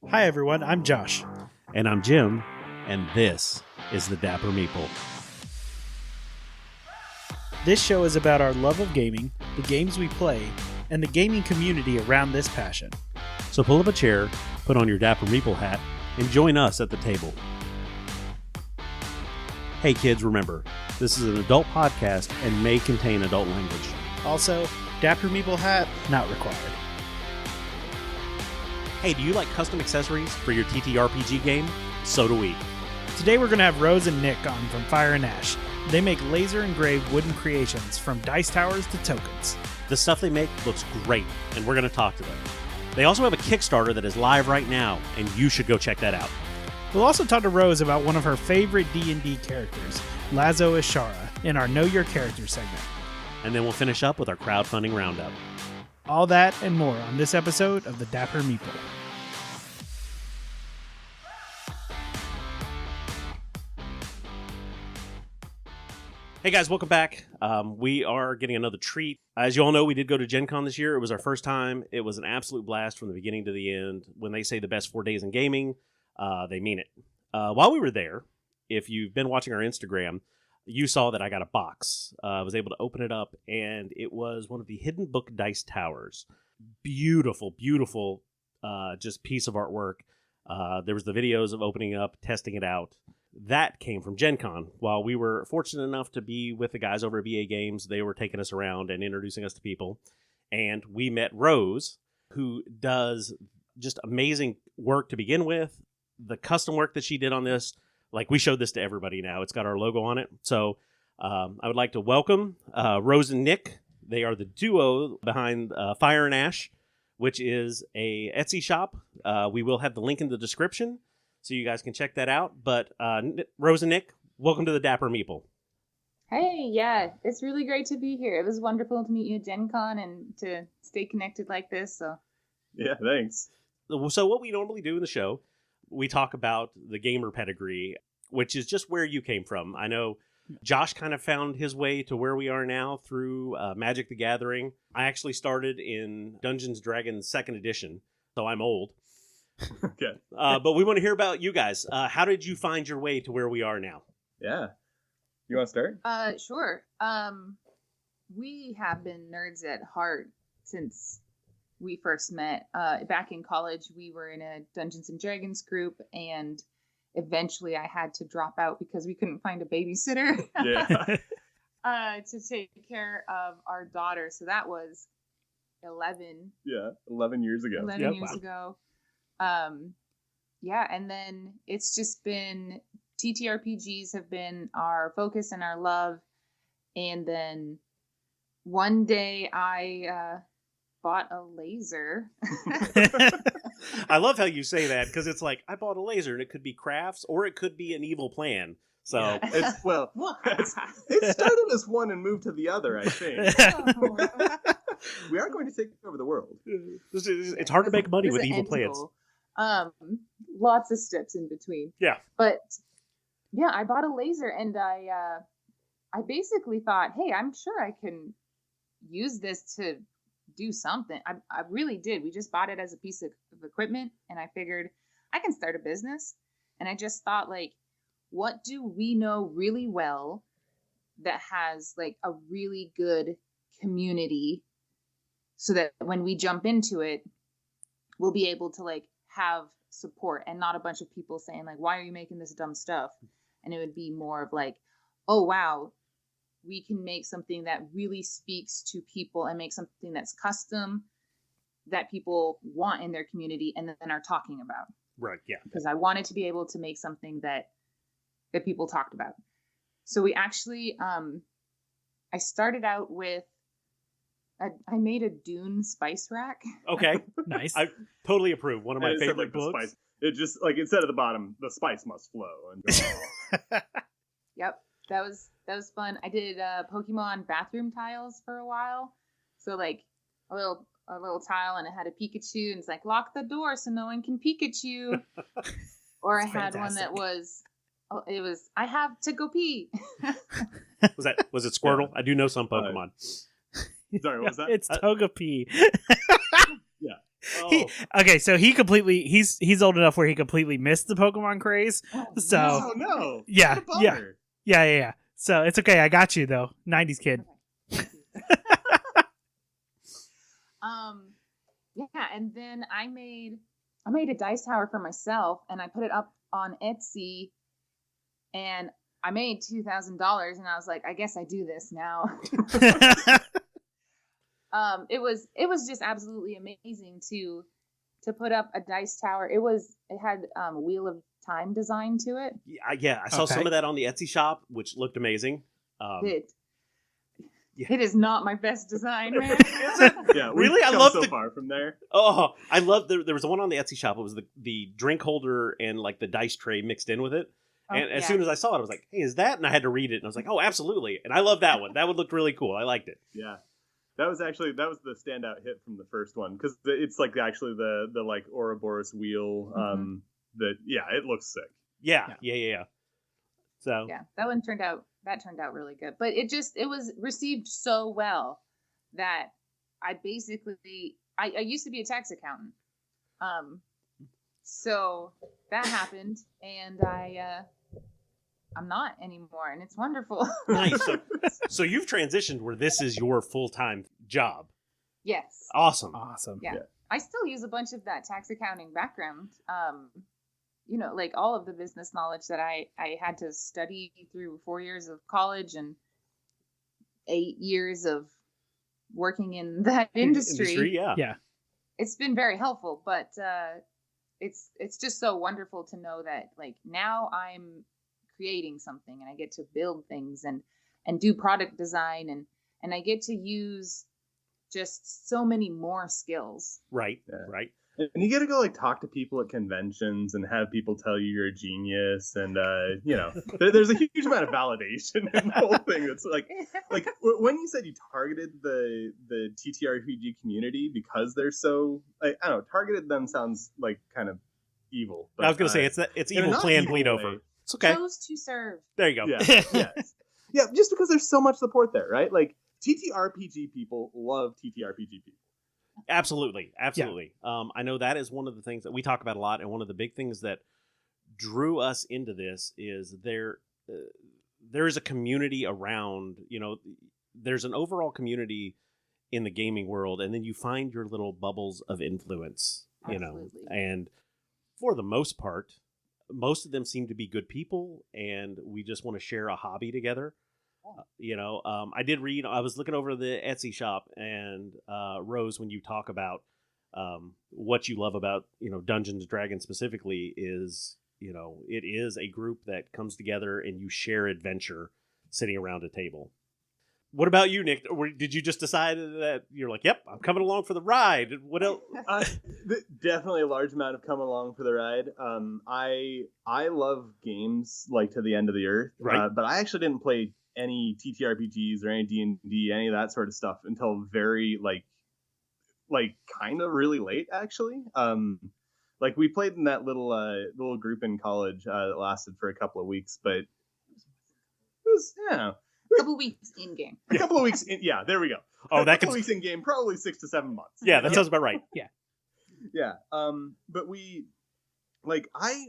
Hi everyone, I'm Josh. And I'm Jim, and this is the Dapper Meeple. This show is about our love of gaming, the games we play, and the gaming community around this passion. So pull up a chair, put on your Dapper Meeple hat, and join us at the table. Hey kids, remember, this is an adult podcast and may contain adult language. Also, Dapper Meeple hat, not required. Hey, do you like custom accessories for your TTRPG game? So do we. Today we're going to have Rose and Nick on from FYRE and ASHE. They make laser engraved wooden creations from dice towers to tokens. The stuff they make looks great, and we're going to talk to them. They also have a Kickstarter that is live right now, and you should go check that out. We'll also talk to Rose about one of her favorite D&D characters, Lazo-Ishara, in our Know Your Character segment. And then we'll finish up with our crowdfunding roundup. All that and more on this episode of the Dapper Meeple. Hey guys, welcome back. We are getting another treat. As you all know, we did go to Gen Con this year. It was our first time. It was an absolute blast from the beginning to the end. When they say the best 4 days in gaming, they mean it. While we were there, if you've been watching our Instagram, you saw that I got a box. I was able to open it up, and it was one of the Hidden Book Dice Towers. Beautiful, beautiful just piece of artwork. There was the videos of opening up, testing it out. That came from Gen Con. While we were fortunate enough to be with the guys over at VA Games, they were taking us around and introducing us to people. And we met Rose, who does just amazing work to begin with. The custom work that she did on this, like we showed this to everybody now. It's got our logo on it. So I would like to welcome Rose and Nick. They are the duo behind FYRE and ASHE, which is a Etsy shop. We will have the link in the description, so you guys can check that out. But Rose and Nick, welcome to the Dapper Meeple. Hey, yeah, it's really great to be here. It was wonderful to meet you at Gen Con and to stay connected like this. So, yeah, thanks. So what we normally do in the show, we talk about the gamer pedigree, which is just where you came from. I know Josh kind of found his way to where we are now through Magic the Gathering. I actually started in Dungeons & Dragons 2nd edition, so I'm old. Okay. But we want to hear about you guys. How did you find your way to where we are now? Yeah. You want to start? Sure. We have been nerds at heart since we first met. Back in college, we were in a Dungeons & Dragons group, and eventually I had to drop out because we couldn't find a babysitter to take care of our daughter. So that was 11. Yeah, 11 years ago. 11 years ago. Yeah, and then it's just been TTRPGs have been our focus and our love. And then one day I bought a laser. I love how you say that, because it's like, I bought a laser, and it could be crafts or it could be an evil plan. So it started as one and moved to the other, I think. We are going to take over the world. It's hard to make money with evil plans. Lots of steps in between. Yeah. But yeah, I bought a laser, and I basically thought, hey, I'm sure I can use this to do something. I really did. We just bought it as a piece of equipment, and I figured I can start a business. And I just thought, like, what do we know really well that has like a really good community, so that when we jump into it, we'll be able to like have support and not a bunch of people saying like, why are you making this dumb stuff? And it would be more of like, oh wow, we can make something that really speaks to people and make something that's custom that people want in their community and then are talking about. Right. Yeah. Because I wanted to be able to make something that people talked about. So we actually, I started out with, I made a Dune spice rack. Okay. Nice. I totally approve. One of my favorite like books. Spice. It just like instead of the bottom, the spice must flow. And Yep. That was fun. I did Pokemon bathroom tiles for a while. So like a little tile, and it had a Pikachu, and it's like, lock the door so no one can Pikachu. Or I had fantastic. one that was, I have to go pee. Was it Squirtle? I do know some Pokemon. Sorry, what was that? It's Togepi. Yeah. Okay, so he's old enough where he completely missed the Pokemon craze. So no. yeah, What a yeah, bummer. yeah. So it's okay. I got you though. 90s kid. Yeah, and then I made a dice tower for myself, and I put it up on Etsy, and I made $2,000, and I was like, I guess I do this now. It was just absolutely amazing to put up a dice tower. It had Wheel of Time design to it. Yeah, I saw some of that on the Etsy shop, which looked amazing. It is not my best design, man. Is it? Yeah, Really? I come love so the far from there. Oh, I love there was one on the Etsy shop. It was the drink holder and like the dice tray mixed in with it. And as soon as I saw it, I was like, "Hey, is that?" And I had to read it, and I was like, "Oh, absolutely!" And I love that one. That one looked really cool. I liked it. Yeah, that was the standout hit from the first one because it's like actually the like Ouroboros wheel. It looks sick. Yeah. So yeah, that turned out really good. But it was received so well that I basically I used to be a tax accountant. So that happened, and I'm not anymore, and it's wonderful. nice. So you've transitioned where this is your full-time job. Yes. Awesome. Yeah. I still use a bunch of that tax accounting background. Like all of the business knowledge that I had to study through 4 years of college and 8 years of working in that industry. Yeah. It's been very helpful, but it's just so wonderful to know that like now I'm creating something and I get to build things and do product design and I get to use just so many more skills. Right. And you get to go like talk to people at conventions and have people tell you you're a genius, and there's a huge amount of validation in the whole thing. It's like when you said you targeted the TTRPG community because they're so I don't know, targeted them sounds like kind of evil. But, I was gonna say it's evil plan bleed over. It's okay. Chose to serve. There you go. Yeah, just because there's so much support there, right? Like TTRPG people love TTRPG people. Absolutely. I know that is one of the things that we talk about a lot, and one of the big things that drew us into this is there is a community around. There's an overall community in the gaming world, and then you find your little bubbles of influence. Absolutely. And for the most part, most of them seem to be good people, and we just want to share a hobby together. I did read, I was looking over the Etsy shop, and Rose, when you talk about what you love about, Dungeons & Dragons specifically is, it is a group that comes together and you share adventure sitting around a table. What about you, Nick? Or did you just decide that you're like, yep, I'm coming along for the ride? What else? Definitely a large amount of coming along for the ride. I love games like to the end of the earth, right? But I actually didn't play any TTRPGs or any D&D, any of that sort of stuff until very like kind of really late, actually. Like we played in that little group in college that lasted for a couple of weeks, but it was a couple of weeks in game. A couple of weeks in, yeah, there we go. Oh, that couple of weeks in game, probably 6 to 7 months. Yeah, that sounds about right. Yeah. But we, like, I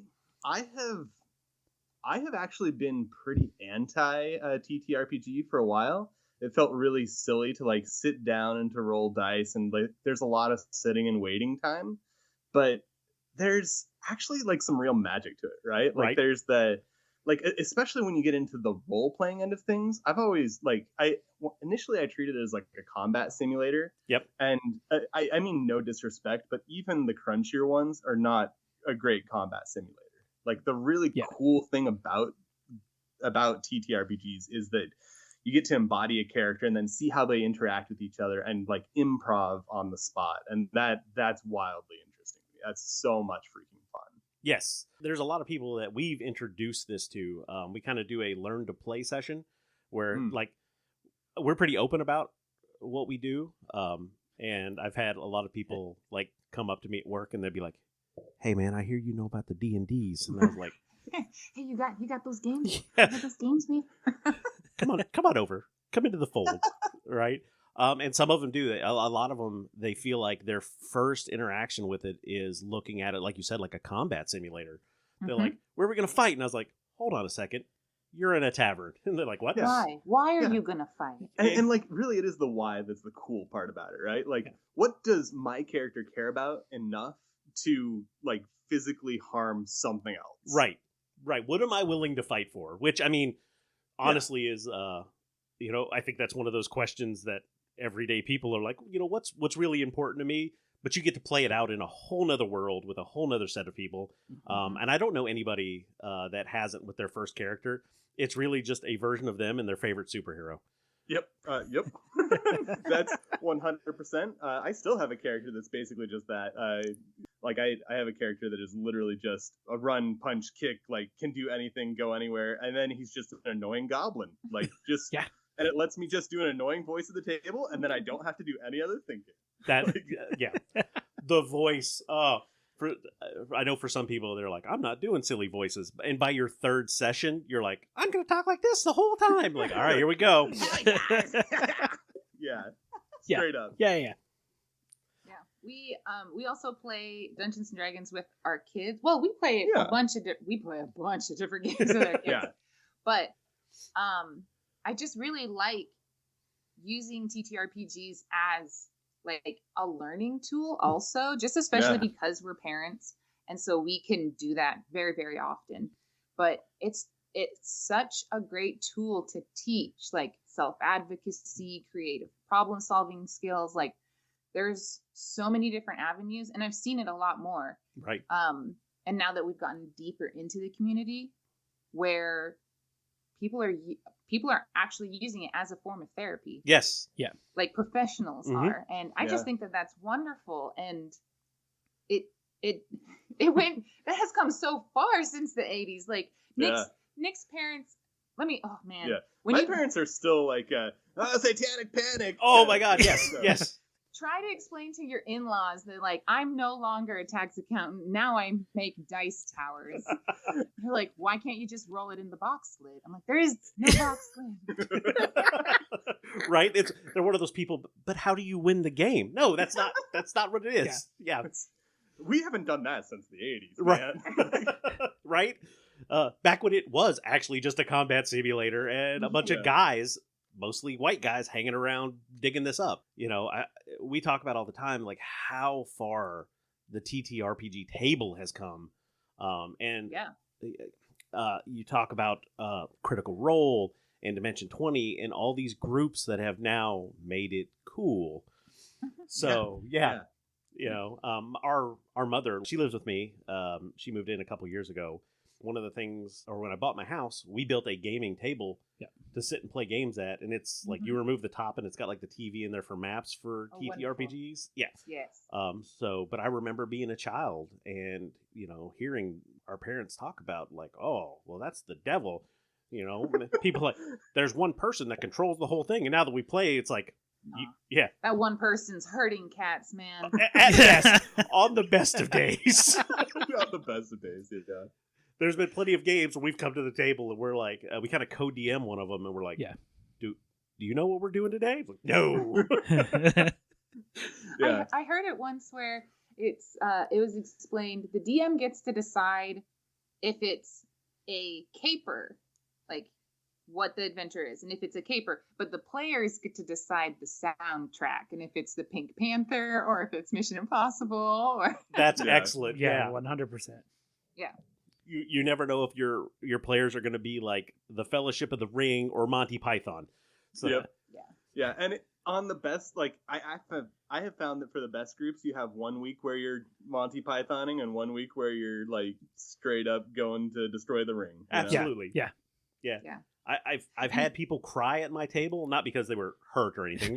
have actually been pretty anti TTRPG for a while. It felt really silly to like sit down and to roll dice, and like there's a lot of sitting and waiting time. But there's actually like some real magic to it, right? Like there's especially when you get into the role playing end of things. I've always initially I treated it as like a combat simulator. Yep. And I mean no disrespect, but even the crunchier ones are not a great combat simulator. Like the really cool thing about TTRPGs is that you get to embody a character and then see how they interact with each other and like improv on the spot, and that's wildly interesting to me. That's so much freaking fun. Yes, there's a lot of people that we've introduced this to. We kind of do a learn to play session where like we're pretty open about what we do, and I've had a lot of people like come up to me at work and they'd be like, "Hey man, I hear you know about the D&Ds," and I was like, "Hey, you got those games? Yeah. You got those games, man? come on over, come into the fold." Right? And some of them do. A lot of them, they feel like their first interaction with it is looking at it, like you said, like a combat simulator. They're like, where are we going to fight? And I was like, hold on a second. You're in a tavern. And they're like, what? Yeah. Why? Why are you gonna fight? And like, really, it is the why that's the cool part about it, right? Like, what does my character care about enough to, like, physically harm something else? Right. What am I willing to fight for? Which, I mean, honestly is, I think that's one of those questions that everyday people are like, what's really important to me? But you get to play it out in a whole nother world with a whole nother set of people. And I don't know anybody that hasn't with their first character. It's really just a version of them and their favorite superhero. Yep. That's 100%. I still have a character that's basically just that. I have a character that is literally just a run, punch, kick, like, can do anything, go anywhere. And then he's just an annoying goblin. Like, just... Yeah. And it lets me just do an annoying voice at the table, and then I don't have to do any other thinking. The voice. I know for some people they're like, I'm not doing silly voices, and by your third session, you're like, I'm gonna talk like this the whole time. Like, all right, here we go. Yeah, straight up. Yeah. We also play Dungeons and Dragons with our kids. Well, we play a bunch of different games with our kids. Yeah. But I just really like using TTRPGs as like a learning tool also, just especially because we're parents, and so we can do that very, very often. But it's such a great tool to teach like self-advocacy, creative problem-solving skills. Like, there's so many different avenues, and I've seen it a lot more. Right. And now that we've gotten deeper into the community, where people are actually using it as a form of therapy. Yes. Yeah. Like professionals are. And I just think that that's wonderful. And it that has come so far since the 80s. Like, Nick's parents, oh man. Yeah. My parents are still like, satanic panic. Oh my God. Yes. Yes. Try to explain to your in-laws that, like, I'm no longer a tax accountant. Now I make dice towers. They're like, why can't you just roll it in the box lid? I'm like, there is no box lid. Right? They're one of those people, but how do you win the game? No, that's not what it is. Yeah. We haven't done that since the 80s, right. man. Right? Back when it was actually just a combat simulator and a bunch of guys, mostly white guys, hanging around digging this up. We talk about all the time, like, how far the TTRPG table has come. You talk about Critical Role and Dimension 20 and all these groups that have now made it cool. So, our mother, she lives with me. She moved in a couple years ago. One of the things, or when I bought my house, we built a gaming table to sit and play games at, and it's like you remove the top and it's got like the TV in there for maps for TTRPGs. Wonderful. Yes. But I remember being a child and hearing our parents talk about, like, oh, well, that's the devil. People like, there's one person that controls the whole thing, and now that we play, it's like, that one person's hurting cats, man. Yes, on the best of days. On the best of days, yeah. There's been plenty of games when we've come to the table and we're like, we kind of co-DM one of them, and we're like, do you know what we're doing today? Like, no. I heard it once where it was explained the DM gets to decide if it's a caper, like what the adventure is, and if it's a caper, but the players get to decide the soundtrack, and if it's the Pink Panther or if it's Mission Impossible. That's excellent. Yeah, 100%. Yeah. You never know if your players are going to be like the Fellowship of the Ring or Monty Python. So, yeah, and on the best, like, I have found that for the best groups, you have 1 week where you're Monty Pythoning and 1 week where you're like straight up going to destroy the ring. Absolutely. Yeah. I've had people cry at my table, not because they were hurt or anything,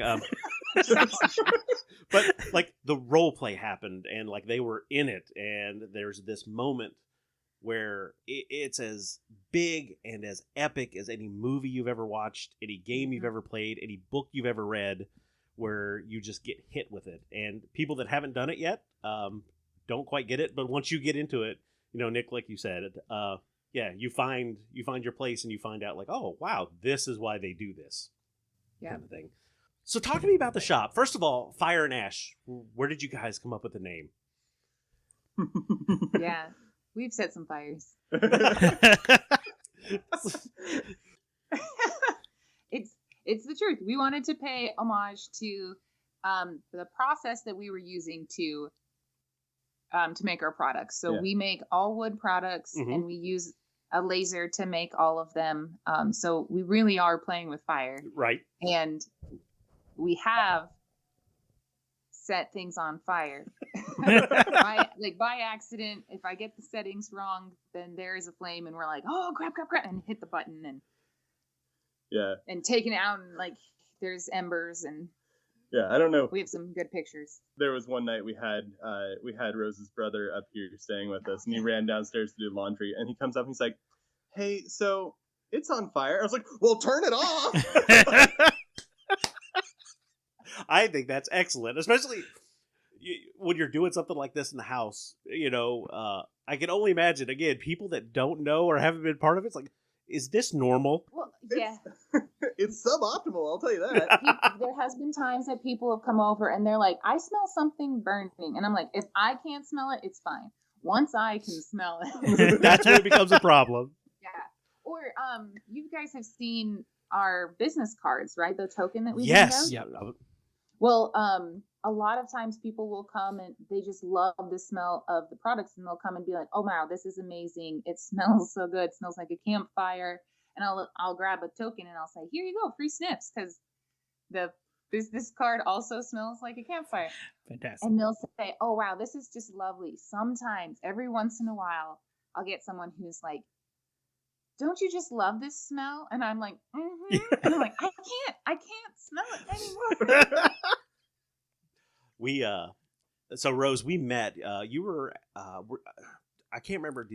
but like the role play happened and like they were in it, and there's this moment where it's as big and as epic as any movie you've ever watched, any game you've ever played, any book you've ever read, where you just get hit with it. And people that haven't done it yet don't quite get it, but once you get into it, Nick, like you said, you find your place and you find out, like, oh wow, this is why they do this kind of thing. So talk to me about the shop. First of all, Fire and Ash. Where did you guys come up with the name? Yeah, we've set some fires. It's the truth. We wanted to pay homage to the process that we were using to make our products. So we make all wood products, and we use a laser to make all of them. So we really are playing with fire, right? And we have set things on fire by accident. If I get the settings wrong, then there is a flame, and we're like, oh crap, and hit the button and taking it out, and like there's embers, and I don't know. We have some good pictures. There was one night we had Rose's brother up here staying with us, and he ran downstairs to do laundry, and he comes up and he's like, hey, so it's on fire. I was like, well, turn it off. I think that's excellent, especially when you're doing something like this in the house. I can only imagine, again, people that don't know or haven't been part of it, it's like, is this normal? Well, yeah. It's suboptimal, I'll tell you that. There has been times that people have come over and they're like, I smell something burning. And I'm like, if I can't smell it, it's fine. Once I can smell it. That's when it becomes a problem. Yeah. Or you guys have seen our business cards, right? The token that we Yes. Yeah. Well, a lot of times people will come and they just love the smell of the products, and they'll come and be like, oh wow, this is amazing. It smells so good. It smells like a campfire. And I'll grab a token and I'll say, here you go, free sniffs, because this card also smells like a campfire. Fantastic. And they'll say, oh wow, this is just lovely. Sometimes, every once in a while, I'll get someone who's like, don't you just love this smell? And I'm like, mm-hmm. And I'm like, I can't smell it anymore. So Rose, we met, you were, I can't remember,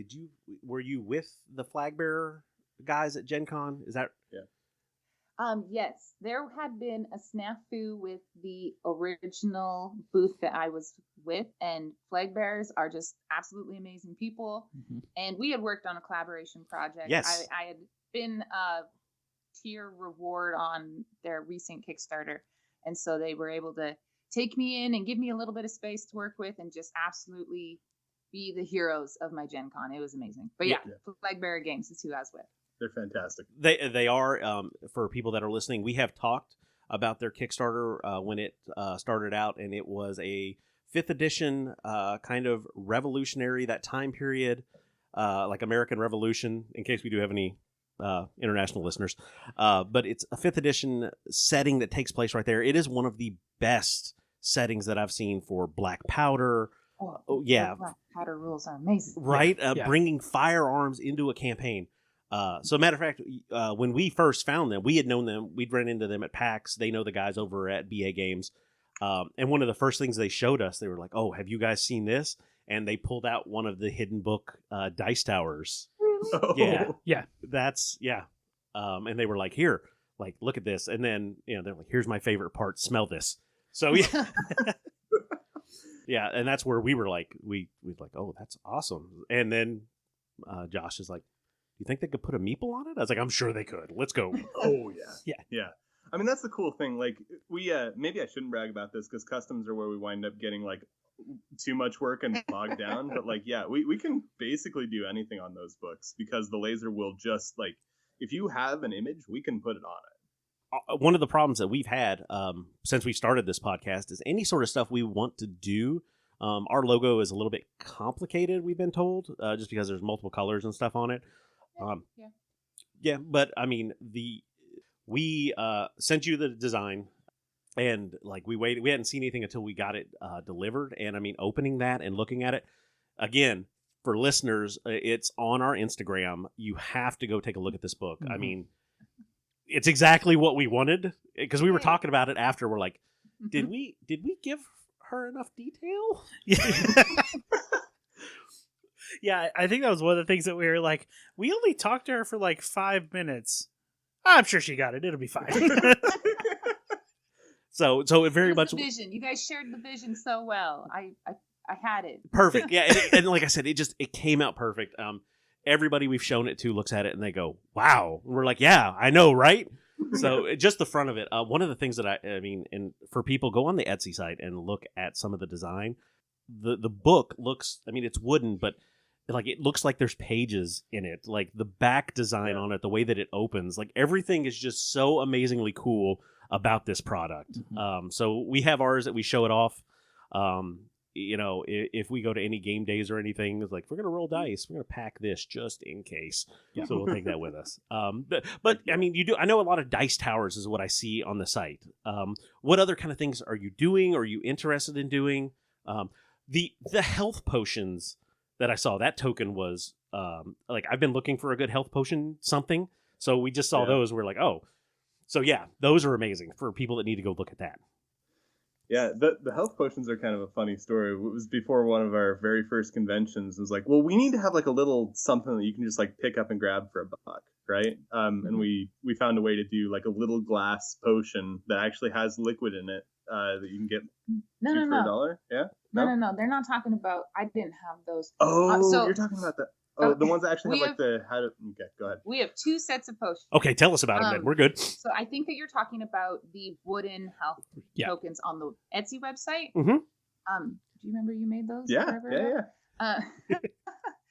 were you with the flag bearer guys at Gen Con? Is that? Yeah. Yes, there had been a snafu with the original booth that I was with, and flag bearers are just absolutely amazing people. Mm-hmm. And we had worked on a collaboration project. Yes. I had been a tier reward on their recent Kickstarter. And so they were able to take me in and give me a little bit of space to work with and just absolutely be the heroes of my Gen Con. It was amazing. But yeah. Flag Bearer Games is who I was with. They're fantastic. They are, for people that are listening, we have talked about their Kickstarter when it started out, and it was a 5th edition kind of revolutionary, that time period, like American Revolution, in case we do have any international listeners. But it's a 5th edition setting that takes place right there. It is one of the best settings that I've seen for Black Powder. Oh yeah. Black Powder rules are amazing. Right? Bringing firearms into a campaign. So matter of fact, when we first found them, we had known them. We'd run into them at PAX. They know the guys over at BA Games. And one of the first things they showed us, they were like, oh, have you guys seen this? And they pulled out one of the hidden book dice towers. Oh. Yeah. That's, yeah. And they were like, here, like, look at this. And then, they're like, here's my favorite part. Smell this. So, yeah. Yeah. And that's where we were like, we'd like, oh, that's awesome. And then Josh is like, you think they could put a meeple on it? I was like, I'm sure they could. Let's go. Oh, yeah. I mean, that's the cool thing. Like, we, maybe I shouldn't brag about this because customs are where we wind up getting, like, too much work and bogged down. But, like, yeah, we can basically do anything on those books because the laser will just, like, if you have an image, we can put it on it. One of the problems that we've had since we started this podcast is any sort of stuff we want to do. Our logo is a little bit complicated, we've been told, just because there's multiple colors and stuff on it. But I mean, we sent you the design, and like we hadn't seen anything until we got it delivered. And I mean, opening that and looking at it again for listeners, it's on our Instagram. You have to go take a look at this book. Mm-hmm. I mean, it's exactly what we wanted because we were talking about it after. We're like, did we give her enough detail? Yeah, I think that was one of the things that we were like, we only talked to her for like 5 minutes. I'm sure she got it. It'll be fine. So it very much the vision. You guys shared the vision so well. I had it. Perfect. Yeah, and like I said, it came out perfect. Everybody we've shown it to looks at it and they go, "Wow." And we're like, "Yeah, I know, right?" So just the front of it. One of the things that I mean, and for people, go on the Etsy site and look at some of the design. The book looks, I mean, it's wooden, but like it looks like there's pages in it. Like the back design on it, the way that it opens, like everything is just so amazingly cool about this product. So we have ours that we show it off. You know, if we go to any game days or anything, it's like, if we're going to roll dice, we're going to pack this just in case. Yeah. So we'll take that with us. But I mean, I know a lot of dice towers is what I see on the site. What other kind of things are you doing? Or are you interested in doing? The health potions that I saw, that token was like, I've been looking for a good health potion something. So we just saw those. We're like, oh, so yeah, those are amazing for people that need to go look at that. Yeah, the health potions are kind of a funny story. It was before one of our very first conventions. It was like, well, we need to have like a little something that you can just like pick up and grab for $1, right? And we found a way to do like a little glass potion that actually has liquid in it that you can get for $1. Yeah. No. They're not talking about. I didn't have those. Oh, so you're talking about that. Oh, the ones that actually have like the how to. Okay, go ahead. We have 2 sets of potions. Okay, tell us about them then. We're good. So I think that you're talking about the wooden health tokens on the Etsy website. Mm-hmm. Do you remember you made those? Yeah.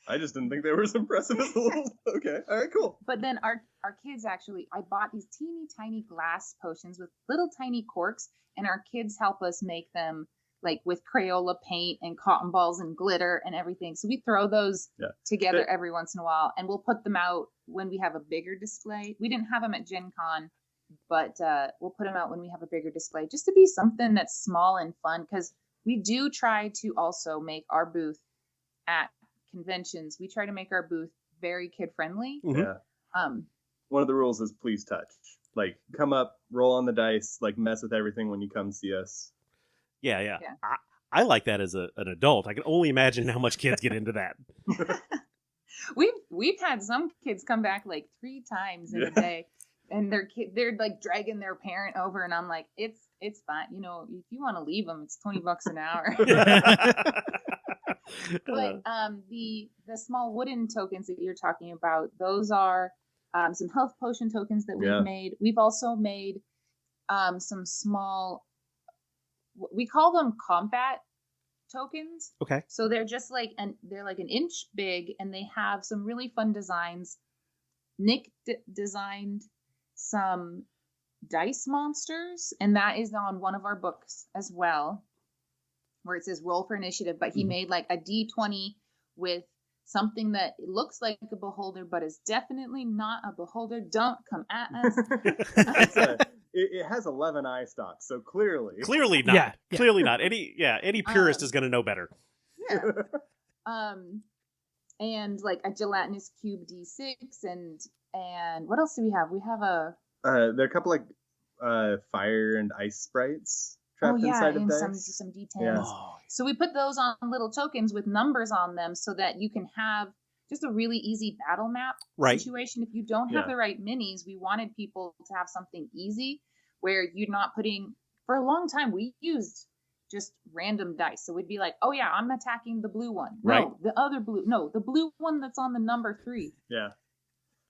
I just didn't think they were as impressive as the little. Okay, all right, cool. But then our kids actually, I bought these teeny tiny glass potions with little tiny corks, and our kids help us make them. Like with Crayola paint and cotton balls and glitter and everything. So we throw those together every once in a while, and we'll put them out when we have a bigger display. We didn't have them at Gen Con, but we'll put them out when we have a bigger display, just to be something that's small and fun, because we do try to also make our booth at conventions. We try to make our booth very kid-friendly. Yeah. One of the rules is please touch. Like, come up, roll on the dice, like mess with everything when you come see us. Yeah. I like that as an adult. I can only imagine how much kids get into that. We've had some kids come back like 3 times in a day, and they're like dragging their parent over, and I'm like, it's fine. You know, if you want to leave them, it's $20 an hour. But the small wooden tokens that you're talking about, those are some health potion tokens that we've made. We've also made some small. We call them combat tokens. Okay. So they're just like they're like an inch big, and they have some really fun designs. Nick designed some dice monsters, and that is on one of our books as well, where it says roll for initiative. But he made like a D20 with something that looks like a beholder, but is definitely not a beholder. Don't come at us. It has 11 eye stalks, so clearly not. Yeah. Clearly not. Any purist is going to know better. Yeah. And like a gelatinous cube D6, and what else do we have? We have there are a couple like fire and ice sprites trapped inside of dice. Some D10s. Yeah. So we put those on little tokens with numbers on them, so that you can have just a really easy battle map situation. If you don't have the right minis, we wanted people to have something easy where you're not putting. For a long time, we used just random dice. So we'd be like, oh yeah, I'm attacking the blue one. No, the other blue. No, the blue one that's on the number 3. Yeah.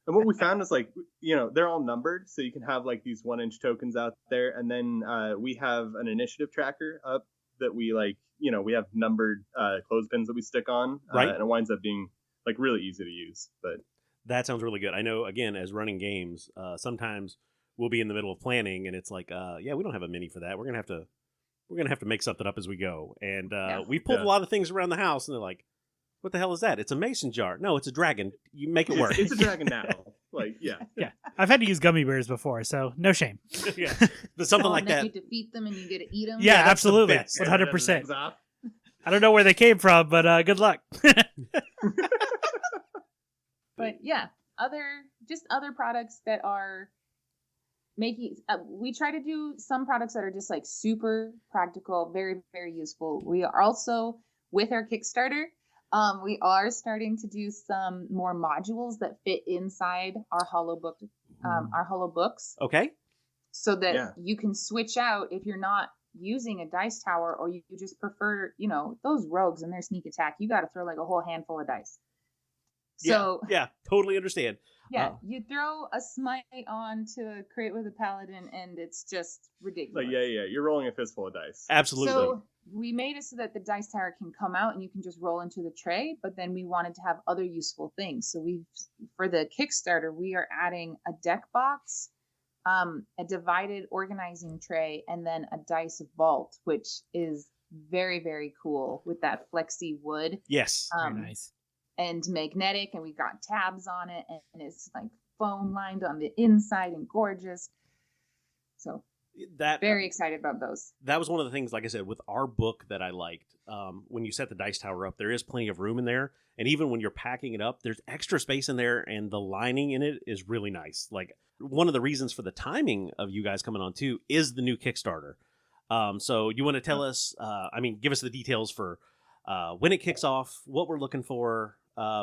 And what we found is like, they're all numbered. So you can have like these 1-inch tokens out there. And then we have an initiative tracker up that we like, we have numbered clothespins that we stick on. And it winds up being like really easy to use. But that sounds really good. I know, again, as running games, sometimes we'll be in the middle of planning and it's like, we don't have a mini for that. We're going to have to make something up as we go. And we pulled a lot of things around the house, and they're like, what the hell is that? It's a mason jar. No, it's a dragon. You make it work. It's a dragon now. Like, yeah. I've had to use gummy bears before, so no shame. But something like that. You defeat them and you get to eat them. Yeah, absolutely. 100%. I don't know where they came from, but good luck. But yeah, other products that are making. We try to do some products that are just like super practical, very, very useful. We are also, with our Kickstarter, we are starting to do some more modules that fit inside our hollow books. Okay. So that you can switch out if you're not using a dice tower, or you just prefer, those rogues and their sneak attack. You got to throw like a whole handful of dice. So yeah, totally understand. Yeah, you throw a smite on to create with a paladin, and it's just ridiculous. Like, yeah, you're rolling a fistful of dice. Absolutely. So we made it so that the dice tower can come out and you can just roll into the tray, but then we wanted to have other useful things. So for the Kickstarter, we are adding a deck box, a divided organizing tray, and then a dice vault, which is very, very cool with that flexi wood. Yes. Very nice. And magnetic, and we got tabs on it, and it's like foam lined on the inside and gorgeous. So very excited about those. That was one of the things, like I said, with our book that I liked. When you set the dice tower up, there is plenty of room in there, and even when you're packing it up, there's extra space in there, and the lining in it is really nice. Like, one of the reasons for the timing of you guys coming on too is the new Kickstarter. So you want to tell us? Give us the details for when it kicks off, what we're looking for.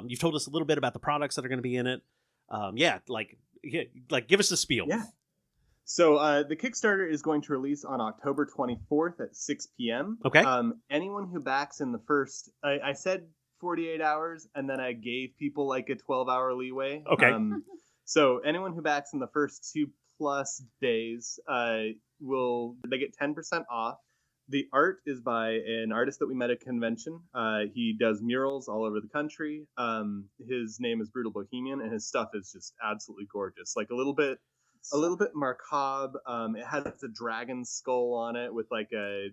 You've told us a little bit about the products that are going to be in it. Give us the spiel. Yeah. So the Kickstarter is going to release on October 24th at 6 p.m. Okay. Anyone who backs in the first, I said 48 hours, and then I gave people like a 12-hour leeway. Okay. So anyone who backs in the first 2+ days they get 10% off. The art is by an artist that we met at convention. He does murals all over the country. His name is Brutal Bohemian, and his stuff is just absolutely gorgeous. Like a little bit macabre. It has a dragon skull on it with like a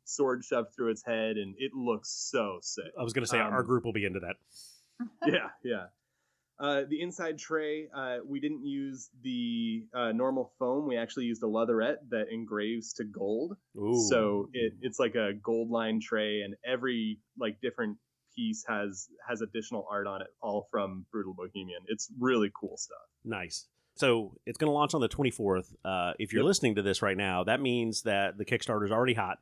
sword shoved through its head, and it looks so sick. I was going to say our group will be into that. Yeah. The inside tray, we didn't use the normal foam. We actually used a leatherette that engraves to gold. Ooh. So it's like a gold line tray, and every like different piece has additional art on it, all from Brutal Bohemian. It's really cool stuff. Nice. So it's going to launch on the 24th. If you're listening to this right now, that means that the Kickstarter is already hot.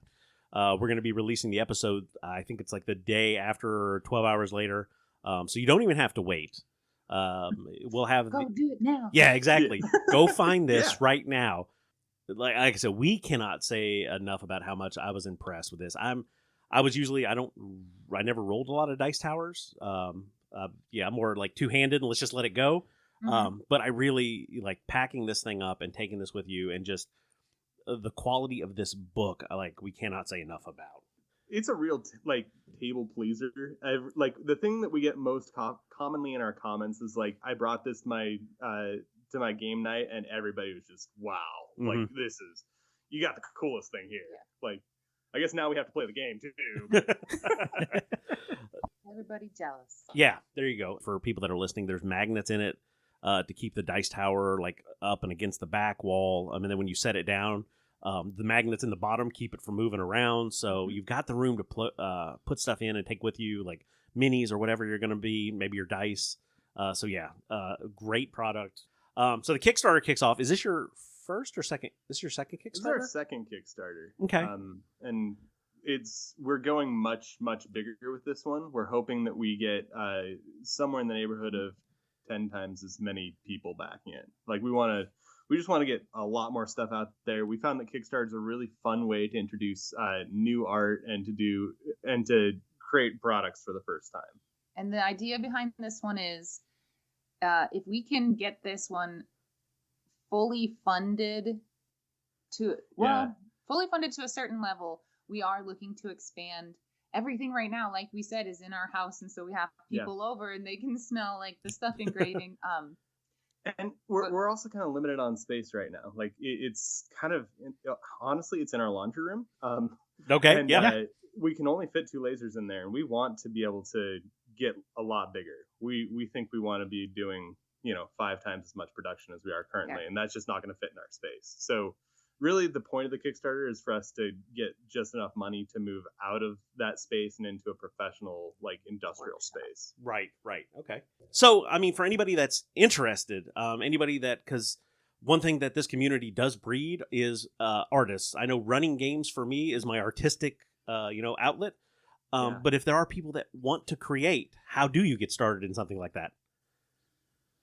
We're going to be releasing the episode, I think it's like the day after or 12 hours later. So you don't even have to wait. We'll have do it now. Yeah, exactly. Go find this right now. Like I said, we cannot say enough about how much I was impressed with this. I never rolled a lot of dice towers. I'm more like two-handed and let's just let it go. Mm-hmm. But I really like packing this thing up and taking this with you, and just the quality of this book. We cannot say enough about. It's a real table pleaser. Like the thing that we get most commonly in our comments is like, I brought this to my game night, and everybody was just wow. Mm-hmm. Like, you got the coolest thing here. Yeah. Like, I guess now we have to play the game too. Everybody jealous. Yeah, there you go. For people that are listening, there's magnets in it to keep the dice tower like up and against the back wall. I mean, then when you set it down, the magnets in the bottom keep it from moving around. So you've got the room to put stuff in and take with you, like minis or whatever you're going to be, maybe your dice. Great product. So the Kickstarter kicks off. Is this your first or second? This is your second Kickstarter? This is our second Kickstarter. Okay. And we're going much, much bigger with this one. We're hoping that we get somewhere in the neighborhood of 10 times as many people backing it. Like, we just want to get a lot more stuff out there. We found that Kickstarter is a really fun way to introduce new art and to create products for the first time. And the idea behind this one is, if we can get this one fully funded to a certain level, we are looking to expand. Everything right now, like we said, is in our house, and so we have people over and they can smell like the stuff engraving. And we're also kind of limited on space right now. Like, it's kind of, honestly, it's in our laundry room. Okay, and, we can only fit 2 lasers in there, and we want to be able to get a lot bigger. We think we want to be doing 5 times as much production as we are currently, and that's just not going to fit in our space. So really the point of the Kickstarter is for us to get just enough money to move out of that space and into a professional, like, industrial space. Right. Okay. So, I mean, for anybody that's interested, because one thing that this community does breed is artists. I know running games for me is my artistic, outlet. But if there are people that want to create, how do you get started in something like that?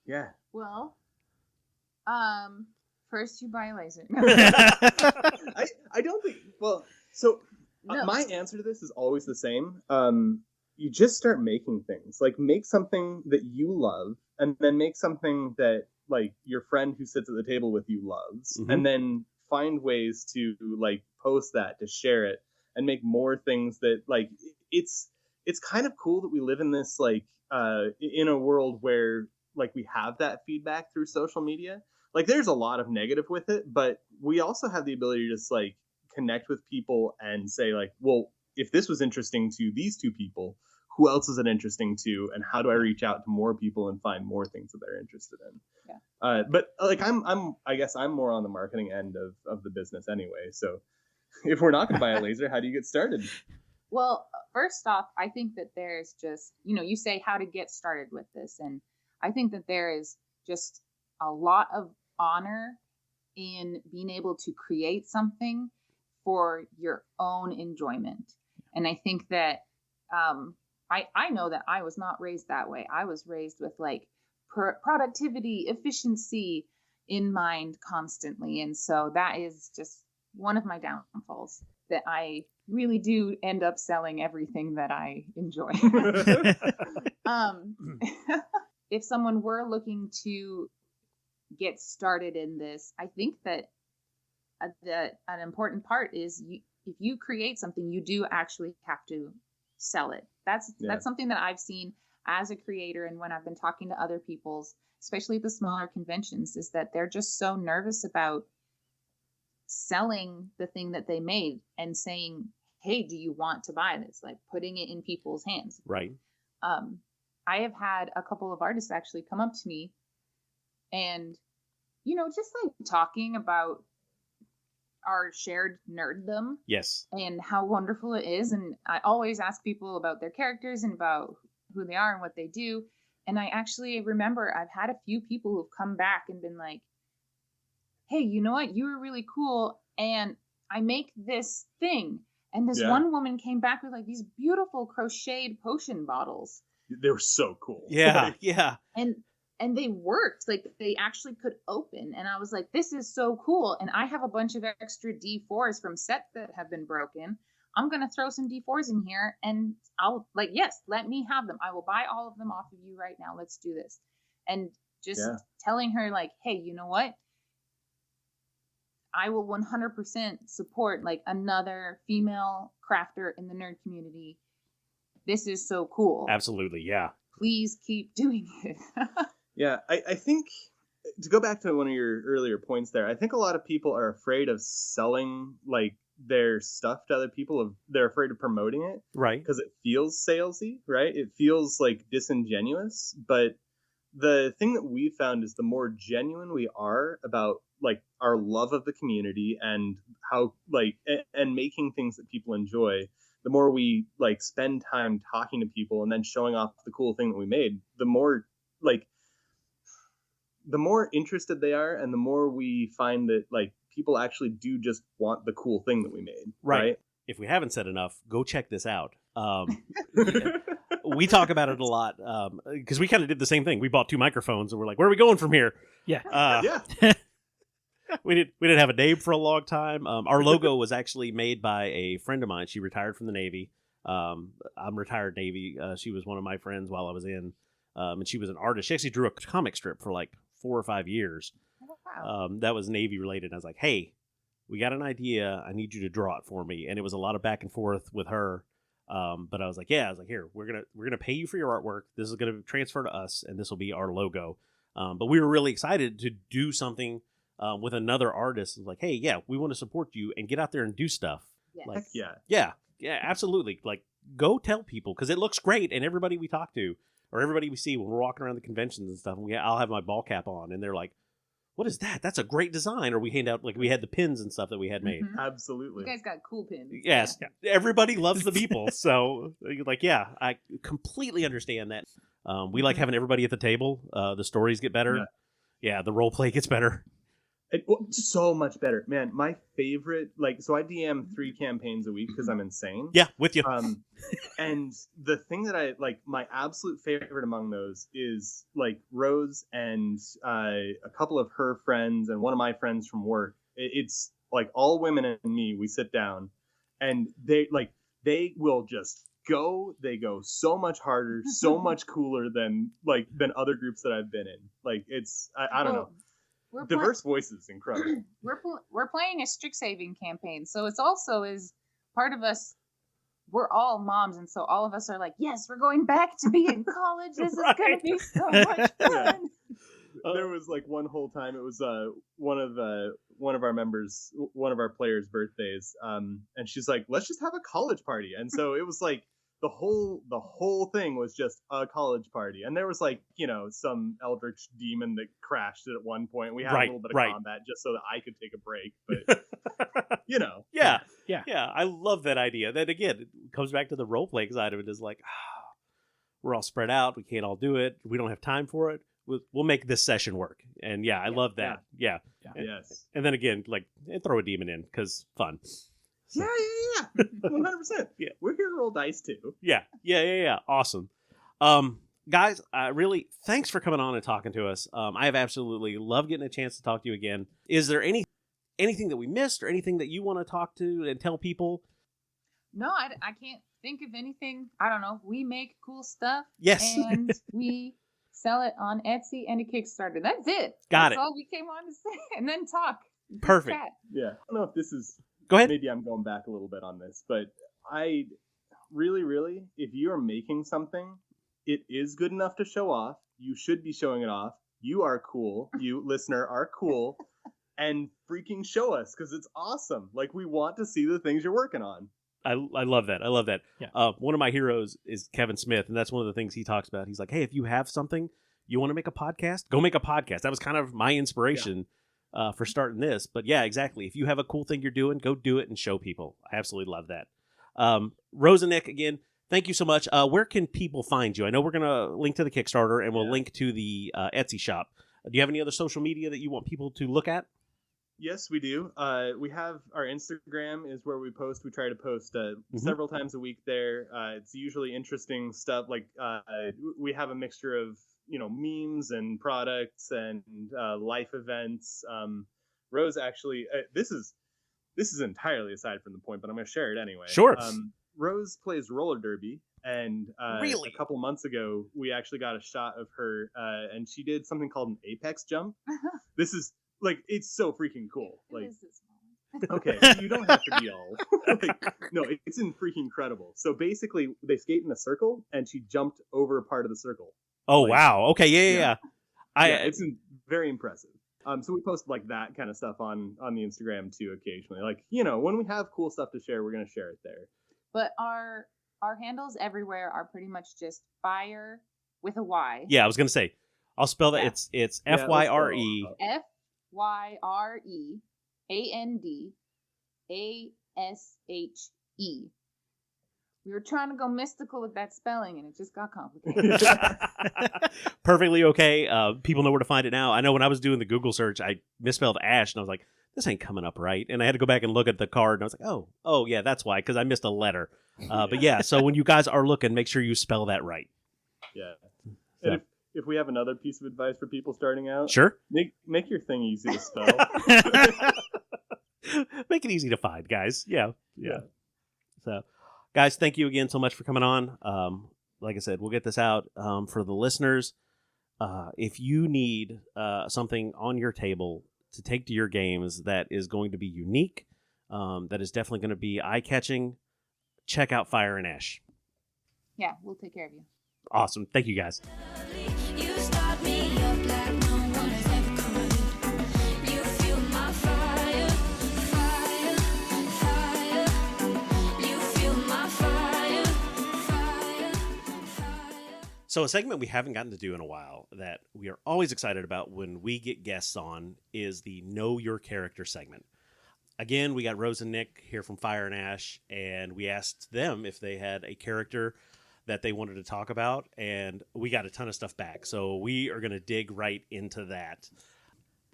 Yeah. Well, first you buy a laser. I don't think. Well, so my answer to this is always the same. You just start making things. Like, make something that you love, and then make something that like your friend who sits at the table with you loves, Mhm. and then find ways to like post that, to share it, and make more things that like it's kind of cool that we live in this like in a world where like we have that feedback through social media. Like there's a lot of negative with it, but we also have the ability to just like connect with people and say like, well, if this was interesting to these two people, who else is it interesting to, and how do I reach out to more people and find more things that they're interested in? Yeah. But like I guess I'm more on the marketing end of the business anyway. So if we're not going to buy a laser, how do you get started? Well, first off, I think that there's just, you say how to get started with this. And I think that there is just a lot of honor in being able to create something for your own enjoyment. And I think that I know that I was not raised that way. I was raised with like productivity, efficiency in mind constantly. And so that is just one of my downfalls, that I really do end up selling everything that I enjoy. If someone were looking to get started in this, I think that an important part is if you create something, you do actually have to sell it. That's something that I've seen as a creator, and when I've been talking to other people's, especially at the smaller conventions, is that they're just so nervous about selling the thing that they made and saying, hey, do you want to buy this? Like putting it in people's hands. Right. I have had a couple of artists actually come up to me and, just like talking about our shared nerddom. Yes. And how wonderful it is. And I always ask people about their characters and about who they are and what they do. And I actually remember I've had a few people who've come back and been like, hey, you know what? You were really cool. And I make this thing. And this one woman came back with like these beautiful crocheted potion bottles. They were so cool. Yeah. Yeah. And they worked. Like they actually could open. And I was like, this is so cool. And I have a bunch of extra D4s from sets that have been broken. I'm going to throw some D4s in here and I'll like, yes, let me have them. I will buy all of them off of you right now. Let's do this. And just telling her like, hey, you know what? I will 100% support like another female crafter in the nerd community. This is so cool. Absolutely. Yeah. Please keep doing it. Yeah, I think to go back to one of your earlier points there, I think a lot of people are afraid of selling like their stuff to other people. They're afraid of promoting it, right? Because it feels salesy, right? It feels like disingenuous. But the thing that we found is the more genuine we are about like our love of the community and how like and making things that people enjoy, the more we like spend time talking to people and then showing off the cool thing that we made, the more interested they are, and the more we find that like people actually do just want the cool thing that we made. Right. If we haven't said enough, go check this out. We talk about it a lot because we kind of did the same thing. We bought 2 microphones and we're like, where are we going from here? Yeah. We didn't have a name for a long time. Our logo was actually made by a friend of mine. She retired from the Navy. I'm retired Navy. She was one of my friends while I was in, and she was an artist. She actually drew a comic strip for like 4 or 5 years. Oh, wow. That was Navy related. And I was like, hey, we got an idea. I need you to draw it for me. And it was a lot of back and forth with her. But I was like, here, we're gonna pay you for your artwork. This is gonna transfer to us, and this will be our logo. But we were really excited to do something with another artist. It was like, hey, yeah, we want to support you and get out there and do stuff. Yes. Like, yeah, absolutely. Like, go tell people because it looks great, and everybody we talk to or everybody we see when we're walking around the conventions and stuff, and I'll have my ball cap on, and they're like, what is that? That's a great design. Or we hand out, like, we had the pins and stuff that we had made. Mm-hmm. Absolutely. You guys got cool pins. Yes. Yeah. Everybody loves the people. So, like, yeah, I completely understand that. We like having everybody at the table. The stories get better. Yeah, the role play gets better. So much better, man. My favorite, like, so I DM 3 campaigns a week because I'm insane. Yeah, with you. And the thing that I like, my absolute favorite among those is like Rose and a couple of her friends and one of my friends from work. It's like all women and me. We sit down, and they will just they go so much harder, so much cooler than other groups that I've been in. Like it's I don't know. Diverse voices, incredible. We're playing a Strixhaven campaign, so it's also is part of us. We're all moms, and so all of us are like, yes, we're going back to be in college. This is gonna be so much fun. There was like one whole time it was one of our members, one of our players' birthdays, and she's like, let's just have a college party. And so it was like the whole thing was just a college party, and there was like, you know, some eldritch demon that crashed it at one point. We had a little bit of combat just so that I could take a break, but you know. Yeah. I love that idea. That again, it comes back to the role playing side of it. Is like, we're all spread out. We can't all do it. We don't have time for it. We'll make this session work. And I love that. Yeah. Yes. And then again, like, and throw a demon in because fun. So. Yeah. 100%. Yeah. We're here to roll dice too. Yeah. Awesome. Guys, really, thanks for coming on and talking to us. I have absolutely loved getting a chance to talk to you again. Is there anything that we missed or anything that you want to talk to and tell people? No, I can't think of anything. I don't know. We make cool stuff. Yes. And we sell it on Etsy and a Kickstarter. That's it. That's all we came on to say. And then talk. Perfect. Chat. Yeah. I don't know if this is... Go ahead. Maybe I'm going back a little bit on this, but I really, if you are making something, it is good enough to show off. You should be showing it off. You are cool. You, listener, are cool. And freaking show us, because it's awesome. Like, we want to see the things you're working on. I love that. Yeah. One of my heroes is Kevin Smith, and that's one of the things he talks about. He's like, hey, if you have something, you want to make a podcast? Go make a podcast. That was kind of my inspiration for starting this. But yeah, exactly. If you have a cool thing you're doing, go do it and show people. I absolutely love that. Rose and Nick, again, thank you so much. Where can people find you? I know we're going to link to the Kickstarter, and we'll link to the Etsy shop. Do you have any other social media that you want people to look at? Yes, we do. We have our Instagram is where we post. We try to post several times a week there. It's usually interesting stuff. Like we have a mixture of, you know, memes and products and life events. Rose actually, this is entirely aside from the point, but I'm going to share it anyway. Sure. Rose plays roller derby, and really? A couple months ago, we actually got a shot of her, and she did something called an apex jump. This is like, it's so freaking cool. Like, okay, you don't have to be all no, it's freaking incredible. So basically, they skate in a circle, and she jumped over part of the circle. Oh, like, wow. Okay, yeah. It's very impressive. So we post like that kind of stuff on the Instagram too occasionally. Like, you know, when we have cool stuff to share, we're gonna share it there. But our handles everywhere are pretty much just FYRE with a Y. Yeah, I was gonna say, I'll spell that. Yeah. It's FYRE. FYREANDASHE. We were trying to go mystical with that spelling, and it just got complicated. Perfectly okay. People know where to find it now. I know when I was doing the Google search, I misspelled Ash, and I was like, this ain't coming up right. And I had to go back and look at the card, and I was like, oh yeah, that's why, because I missed a letter. But yeah, so when you guys are looking, make sure you spell that right. Yeah. So. And if we have another piece of advice for people starting out, sure, make your thing easy to spell. Make it easy to find, guys. Yeah. So, guys, thank you again so much for coming on. Like I said, we'll get this out for the listeners. If you need something on your table to take to your games that is going to be unique, that is definitely going to be eye-catching, check out FYRE and ASHE. Yeah, we'll take care of you. Awesome. Thank you, guys. You start me up like no one has ever could. You feel my fire, fire, fire. You feel my fire, fire, fire. So a segment we haven't gotten to do in a while that we are always excited about when we get guests on is the Know Your Character segment. Again, we got Rose and Nick here from FYRE and ASHE, and we asked them if they had a character that they wanted to talk about, and we got a ton of stuff back. So we are going to dig right into that.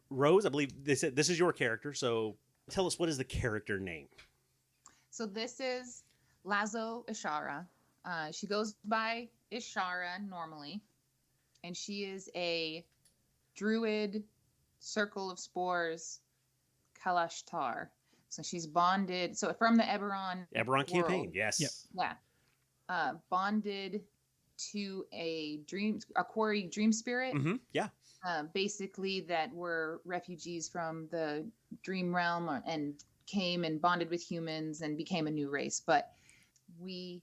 Rose, I believe they said this is your character, so tell us, what is the character name? So this is Lazo-Ishara. She goes by Ishara normally, and she is a druid, circle of spores, Kalashtar. So she's bonded. So from the Eberron campaign, yes. Yep. Yeah. bonded to a quarry dream spirit. Yeah. Basically, that were refugees from the dream realm and came and bonded with humans and became a new race. But we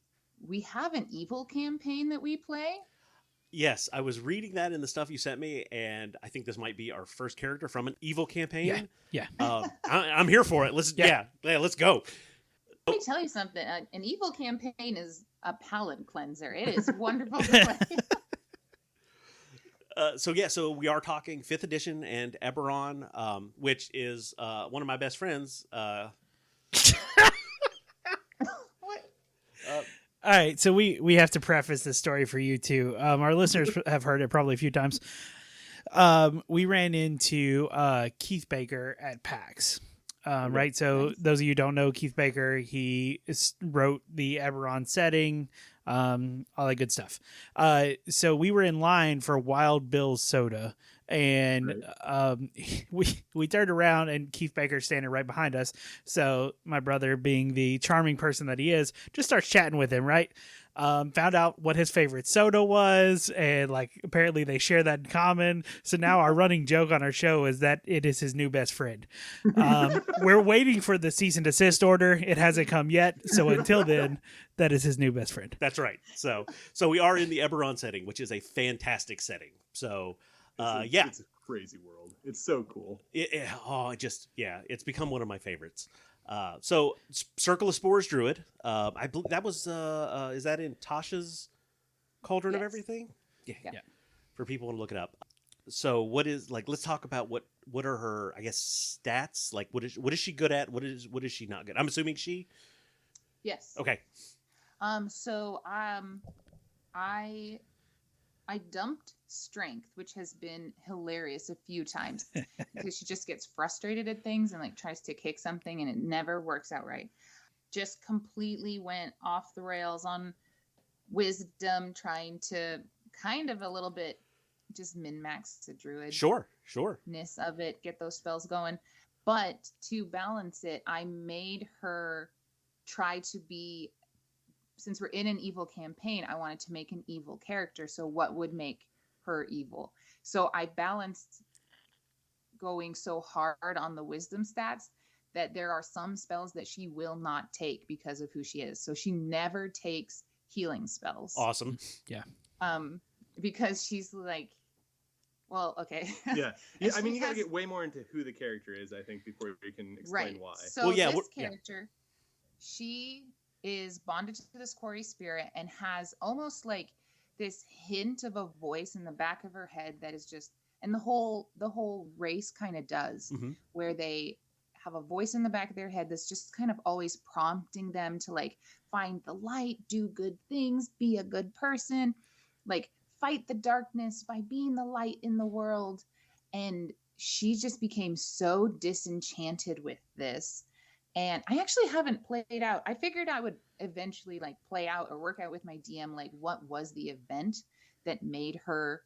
have an evil campaign that we play. Yes, I was reading that in the stuff you sent me, and I think this might be our first character from an evil campaign. Yeah. I'm here for it. Let's let's go. Let me tell you something. An evil campaign is a palate cleanser. It is wonderful to play. So we are talking 5th edition and Eberron, which is one of my best friends. All right, so we have to preface this story for you too. Our listeners have heard it probably a few times. We ran into Keith Baker at PAX, right? So those of you who don't know Keith Baker, he wrote the Eberron setting, all that good stuff. So we were in line for Wild Bill's soda, and we turned around and Keith Baker's standing right behind us. So my brother, being the charming person that he is, just starts chatting with him, right? Found out what his favorite soda was, and like apparently they share that in common. So now our running joke on our show is that it is his new best friend. We're waiting for the cease and desist order. It hasn't come yet. So until then, that is his new best friend. That's right. So we are in the Eberron setting, which is a fantastic setting. So it's a crazy world. It's so cool. It's become one of my favorites. So Circle of Spores Druid. I believe that was is that in Tasha's Cauldron of Everything? Yeah. For people to look it up. So what is let's talk about what are her, I guess, stats? Like what is she good at? What is she not good? I'm assuming she. Yes. Okay. I dumped strength, which has been hilarious a few times because she just gets frustrated at things and like tries to kick something and it never works out right. Just completely went off the rails on wisdom, trying to kind of a little bit just min-max the druid. Sure. Ness of it, get those spells going. But to balance it, I made her try to be, since we're in an evil campaign, I wanted to make an evil character. So what would make her evil? So I balanced going so hard on the wisdom stats that there are some spells that she will not take because of who she is. So she never takes healing spells. Awesome. Yeah. Because she's like, well, okay. Yeah. I mean, you got to get way more into who the character is, I think, before we can explain why. So this character, she is bonded to this quarry spirit and has almost like this hint of a voice in the back of her head that is just, and the whole race kind of does, where they have a voice in the back of their head that's just kind of always prompting them to like find the light, do good things, be a good person, like fight the darkness by being the light in the world. And she just became so disenchanted with this. And I actually haven't played out. I figured I would eventually like play out or work out with my DM like what was the event that made her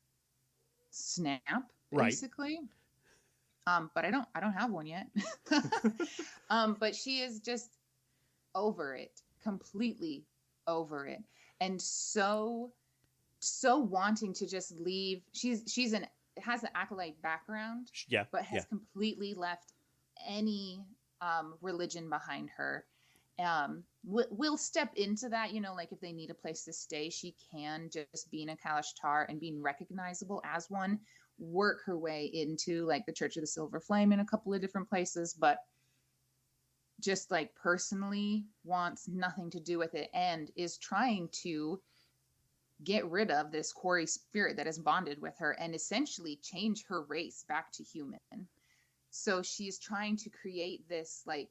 snap, basically. Right. But I don't have one yet. But she is just over it, completely over it, and so wanting to just leave. She's has an acolyte background, but has completely left any religion behind her. We'll step into that, like if they need a place to stay, she can, just being a Kalashtar and being recognizable as one, work her way into like the Church of the Silver Flame in a couple of different places, but just like personally wants nothing to do with it and is trying to get rid of this quarry spirit that is bonded with her and essentially change her race back to human. So she's trying to create this like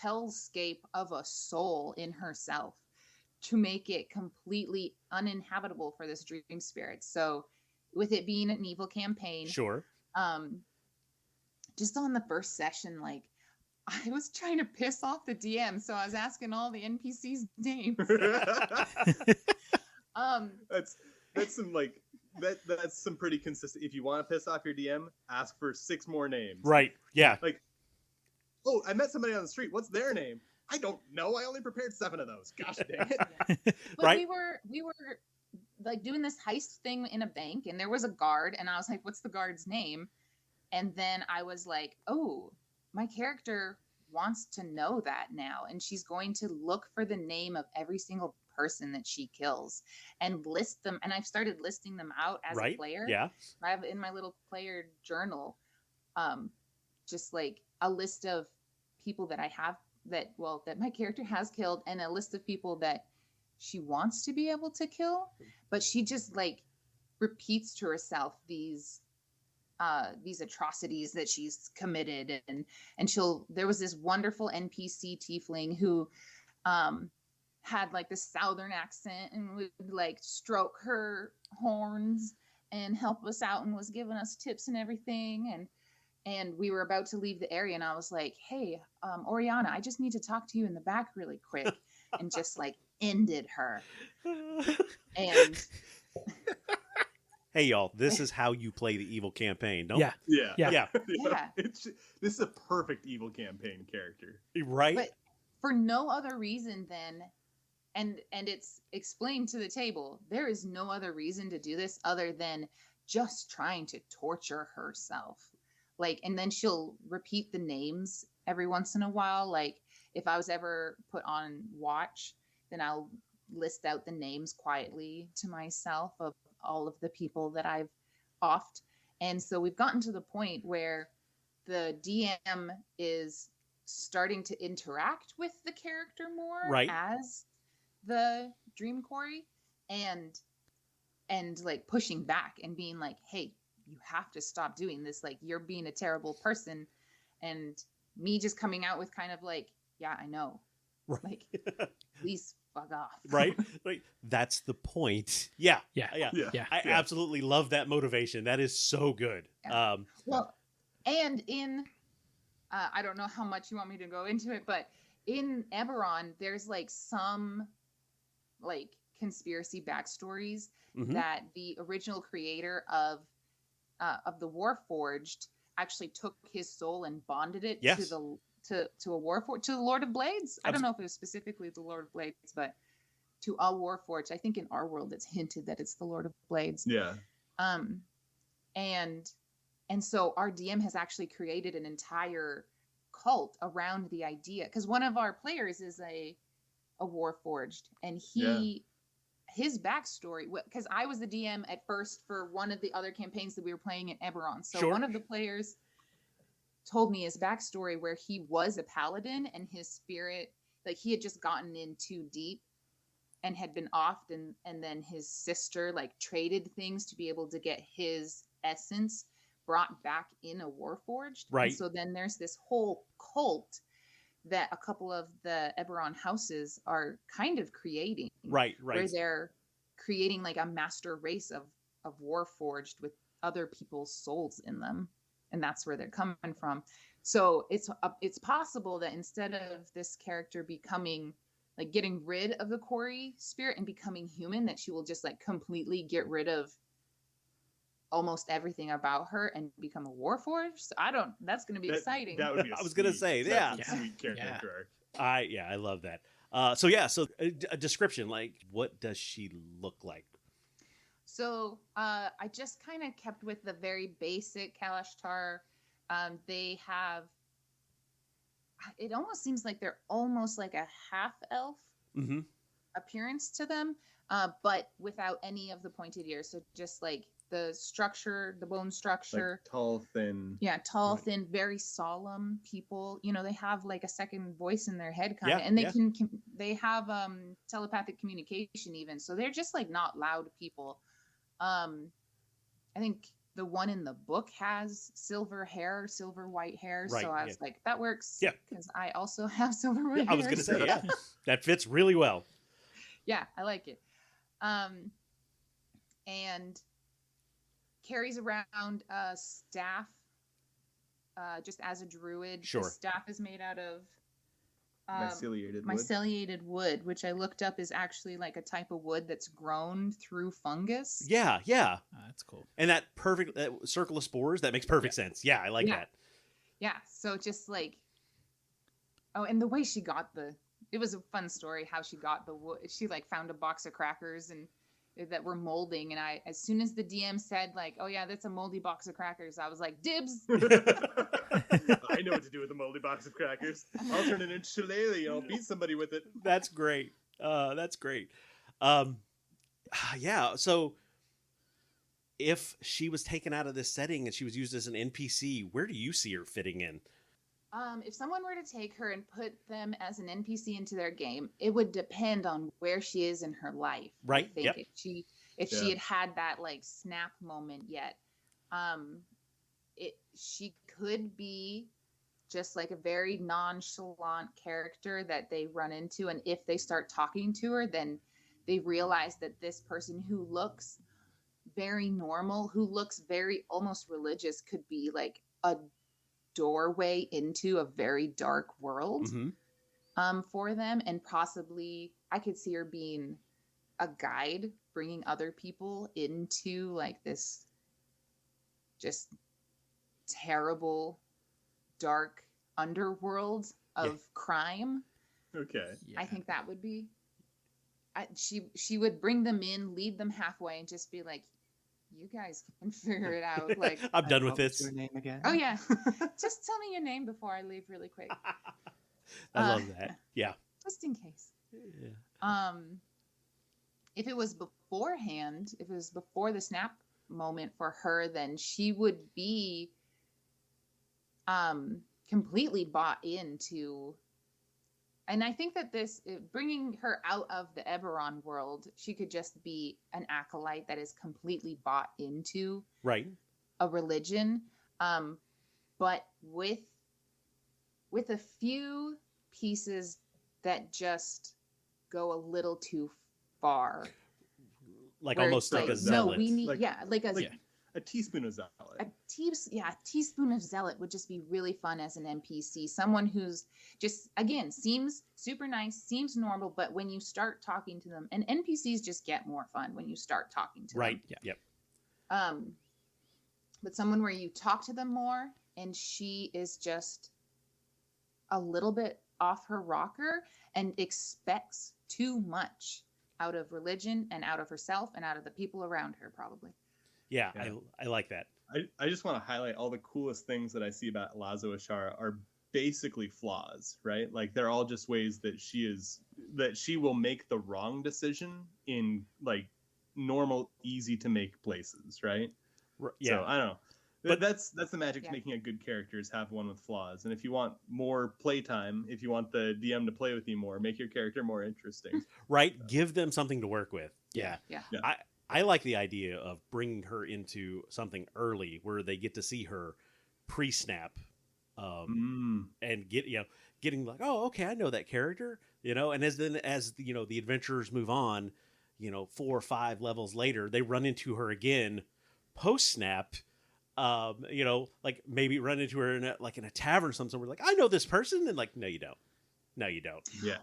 hellscape of a soul in herself to make it completely uninhabitable for this dream spirit. So with it being an evil campaign, just on the first session, like I was trying to piss off the DM, so I was asking all the NPCs' names. That's some like that's some pretty consistent. If you want to piss off your DM, ask for 6 more names. Right. Yeah. Like, oh, I met somebody on the street. What's their name? I don't know. I only prepared 7 of those. Gosh dang it. But Right? we were like doing this heist thing in a bank, and there was a guard, and I was like, what's the guard's name? And then I was like, oh, my character wants to know that now, and she's going to look for the name of every single person that she kills and list them. And I've started listing them out as a Right? player. Yeah. I have in my little player journal, just like a list of people that I have that my character has killed, and a list of people that she wants to be able to kill, but she just like repeats to herself these atrocities that she's committed. And there was this wonderful NPC tiefling who had like this southern accent and would like stroke her horns and help us out and was giving us tips and everything. And we were about to leave the area, and I was like, hey, Oriana, I just need to talk to you in the back really quick. And just like ended her. And Hey, y'all, this is how you play the evil campaign. Don't Yeah. Yeah. Yeah. Yeah. This is a perfect evil campaign character. Right? But for no other reason than, and it's explained to the table, there is no other reason to do this other than just trying to torture herself. Like, and then she'll repeat the names every once in a while. Like, if I was ever put on watch, then I'll list out the names quietly to myself of all of the people that I've offed. And so we've gotten to the point where the DM is starting to interact with the character more Right. as the Dream Quarry, and like pushing back and being like, hey, you have to stop doing this. Like, you're being a terrible person. And me just coming out with kind of like, yeah, I know. Right. Like, please fuck off. Right? Like, that's the point. Yeah. Yeah. Yeah. Yeah. I absolutely love that motivation. That is so good. Yeah. Well, and in, I don't know how much you want me to go into it, but in Eberron, there's like some like conspiracy backstories Mhm. that the original creator of the Warforged actually took his soul and bonded it Yes. to a Warforged, to the Lord of Blades. I don't know if it was specifically the Lord of Blades, but to a Warforged. I think in our world it's hinted that it's the Lord of Blades. Yeah. And so our DM has actually created an entire cult around the idea, because one of our players is a Warforged, and his backstory, because I was the DM at first for one of the other campaigns that we were playing in Eberron. So Sure. one of the players told me his backstory, where he was a paladin and his spirit, like he had just gotten in too deep and had been offed, and then his sister like traded things to be able to get his essence brought back in a Warforged. Right. And so then there's this whole cult that a couple of the Eberron houses are kind of creating. Right. Where they're creating like a master race of Warforged with other people's souls in them. And that's where they're coming from. So it's possible that instead of this character becoming like getting rid of the quarry spirit and becoming human, that she will just like completely get rid of almost everything about her and become a Warforged. So that's going to be exciting. That would be. I was gonna say, that's yeah. a sweet character arc. I love that. So a description, like, what does she look like? So I just kind of kept with the very basic Kalashtar. They have, it almost seems like they're almost like a half elf Mm-hmm. appearance to them, but without any of the pointed ears. So just like the structure, the bone structure. Like tall, thin. Yeah, tall, thin, very solemn people. You know, they have like a second voice in their head, kind of, Yeah, and they yeah. they have telepathic communication even. So they're just like not loud people. I think the one in the book has silver white hair. Right, So I was like, that works. Yeah. Because I also have silver white hair. I was gonna say, so- yeah, that fits really well. Yeah, I like it. And carries around a staff, just as a druid. Sure. The staff is made out of Myceliated wood. myceliated wood, which I looked up is actually like a type of wood that's grown through fungus. Yeah. That's cool. And that perfect circle of spores, that makes perfect sense. Yeah, I like Yeah. that. Yeah, so just like, oh, and the way she got the it was a fun story how she got the wood. She like found a box of crackers and that were molding, and as soon as the DM said like, oh yeah, that's a moldy box of crackers, I was like, dibs. I know what to do with a moldy box of crackers. I'll turn it into shillelagh. I'll beat somebody with it. That's great. That's great. Yeah. So if she was taken out of this setting and she was used as an NPC, where do you see her fitting in? If someone were to take her and put them as an NPC into their game, it would depend on where she is in her life. Right. I think Yep. if she had that like snap moment yet, she could be just like a very nonchalant character that they run into, and if they start talking to her, then they realize that this person who looks very normal, who looks very almost religious, could be like a doorway into a very dark world for them. And possibly I could see her being a guide, bringing other people into like this just terrible dark underworld of crime. Okay. I think that would be she would bring them in, lead them halfway, and just be like, you guys can figure it out. Like, I'm done with What was this. your name again? oh yeah, just tell me your name before I leave really quick, I love that. Yeah. just in case. Yeah. If it was beforehand, if it was before the snap moment for her, then she would be completely bought into. And I think that this, bringing her out of the Eberron world, she could just be an acolyte that is completely bought into Right. a religion, but with a few pieces that just go a little too far. Like where almost it's like a no, zealot. we need Like- like a Like a teaspoon of zealot. a teaspoon of zealot would just be really fun as an NPC. Someone who's just, again, seems super nice, seems normal, but when you start talking to them, and NPCs just get more fun when you start talking to Right. them. Yep. But someone where you talk to them more and she is just a little bit off her rocker and expects too much out of religion and out of herself and out of the people around her, probably. Yeah. Yeah. I like that. I just want to highlight all the coolest things that I see about Lazo-Ishara are basically flaws, right? Like they're all just ways that she will make the wrong decision in like normal, easy to make places, right? Yeah. So I don't know. But- That's the magic Yeah. to making a good character is have one with flaws. And if you want more playtime, if you want the DM to play with you more, make your character more interesting. Right. Give them something to work with. Yeah. Yeah. Yeah. I like the idea of bringing her into something early where they get to see her pre-snap, and getting like, oh, okay, I know that character, and as the adventurers move on, 4 or 5 levels later, they run into her again post-snap, like maybe run into her in a tavern somewhere, like, I know this person, and like, no, you don't. Yeah.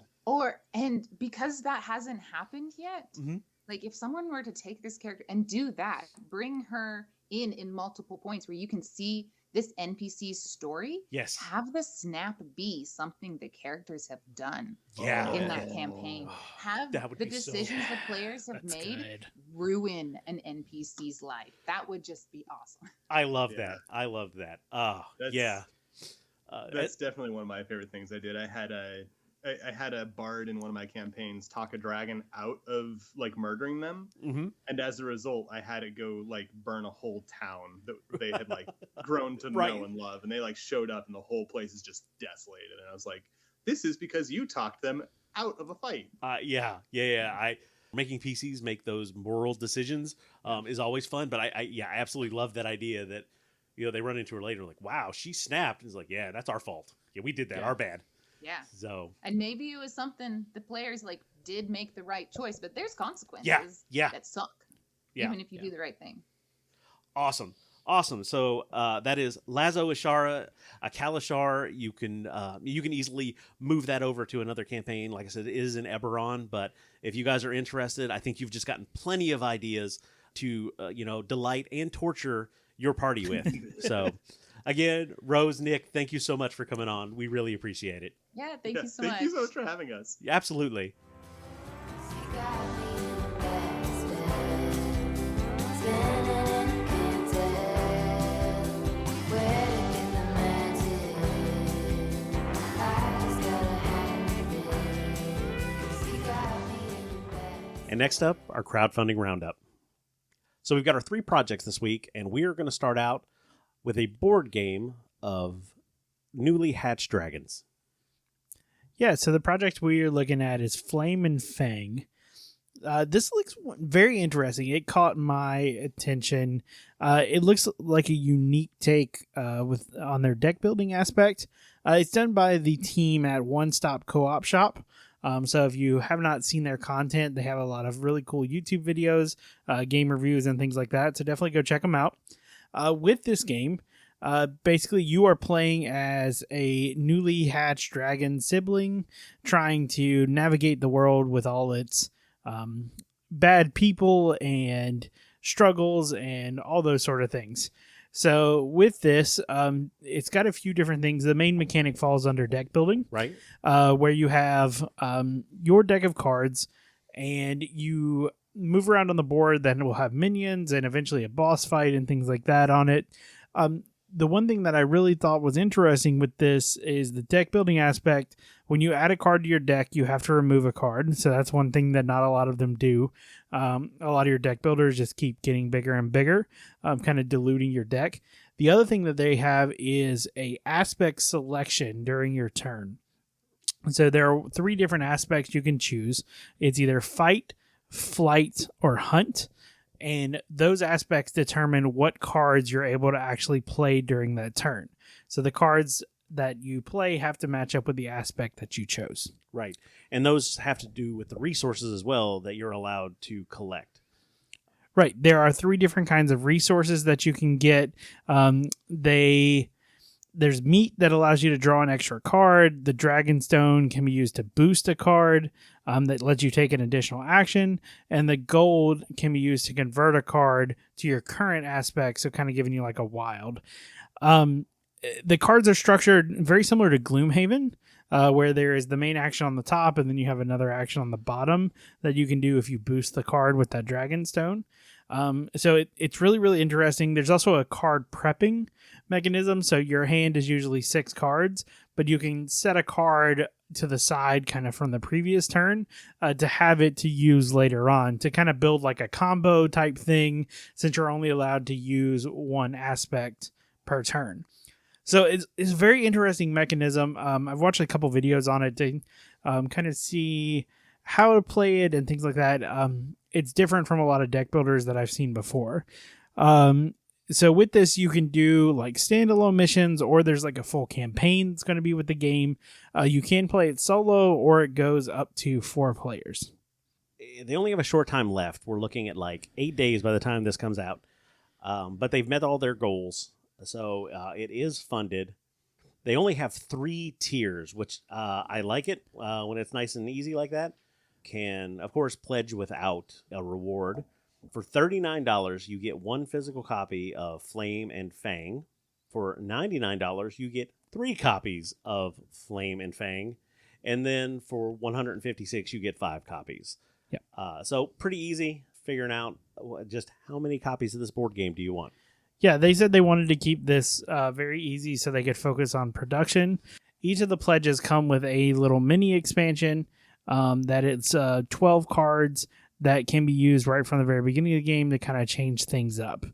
And because that hasn't happened yet, Mhm. like if someone were to take this character and do that, bring her in multiple points where you can see this NPC's story, Yes. have the snap be something the characters have done Yeah. in that campaign. Have That would the be so- decisions the players have That's made good. ruin an NPC's life. That would just be awesome. I love Yeah. that. I love that. Oh, That's- yeah. That's definitely one of my favorite things I did. I had a bard in one of my campaigns talk a dragon out of like murdering them, Mhm. and as a result, I had it go like burn a whole town that they had like grown to Right. know and love, and they like showed up, and the whole place is just desolated. And I was like, "This is because you talked them out of a fight." Yeah. Making PCs make those moral decisions is always fun, but I absolutely love that idea that they run into her later, like, wow, she snapped, and it's like, yeah, that's our fault. Yeah, we did that. Yeah. Our bad. Yeah. So And maybe it was something the players like did make the right choice, but there's consequences yeah. that suck. Yeah. Even if you do the right thing. Awesome. So that is Lazo-Ishara, a Kalashtar. You can easily move that over to another campaign. Like I said, it is in Eberron, but if you guys are interested, I think you've just gotten plenty of ideas to delight and torture your party with. So Again, Rose, Nick, thank you so much for coming on. We really appreciate it. Yeah, thank you so Thank much. you so much for having us. Absolutely. You got me in a bad spell, spinning and I can't tell where to get the magic. I just gotta have it. You got me in a bad. And next up, our crowdfunding roundup. So we've got our 3 projects this week, and we are going to start out with a board game of newly hatched dragons. Yeah, so the project we're looking at is Flame and Fang. This looks very interesting. It caught my attention. It looks like a unique take on their deck building aspect. It's done by the team at One Stop Co-op Shop. So if you have not seen their content, they have a lot of really cool YouTube videos, game reviews, and things like that. So definitely go check them out. With this game, basically you are playing as a newly hatched dragon sibling trying to navigate the world with all its bad people and struggles and all those sort of things. So with this, it's got a few different things. The main mechanic falls under deck building, Right? where you have your deck of cards and you move around on the board. Then we'll have minions and eventually a boss fight and things like that on it. The one thing that I really thought was interesting with this is the deck building aspect. When you add a card to your deck, you have to remove a card. So that's one thing that not a lot of them do. A lot of your deck builders just keep getting bigger and bigger, kind of diluting your deck. The other thing that they have is a aspect selection during your turn. So there are 3 different aspects you can choose. It's either fight, flight, or hunt. And those aspects determine what cards you're able to actually play during that turn. So the cards that you play have to match up with the aspect that you chose. Right. And those have to do with the resources as well that you're allowed to collect. Right. There are 3 different kinds of resources that you can get. There's meat that allows you to draw an extra card. The Dragonstone can be used to boost a card that lets you take an additional action. And the gold can be used to convert a card to your current aspect, so kind of giving you like a wild. The cards are structured very similar to Gloomhaven, where there is the main action on the top, and then you have another action on the bottom that you can do if you boost the card with that Dragonstone. So it's really, really interesting. There's also a card prepping mechanism. So your hand is usually 6 cards, but you can set a card to the side kind of from the previous turn to have it to use later on to kind of build like a combo type thing, since you're only allowed to use one aspect per turn. So it's a very interesting mechanism. I've watched a couple videos on it to kind of see how to play it and things like that. It's different from a lot of deck builders that I've seen before. So with this, you can do like standalone missions, or there's like a full campaign that's going to be with the game. You can play it solo, or it goes up to 4 players. They only have a short time left. We're looking at like 8 days by the time this comes out. But they've met all their goals. So it is funded. They only have 3 tiers, which I like it when it's nice and easy like that. Can, of course, pledge without a reward. For $39, you get 1 physical copy of Flame and Fang. For $99, you get 3 copies of Flame and Fang. And then for $156, you get 5 copies. Yep. So pretty easy figuring out just how many copies of this board game do you want. Yeah, they said they wanted to keep this very easy so they could focus on production. Each of the pledges come with a little mini expansion that it's 12 cards that can be used right from the very beginning of the game to kind of change things up.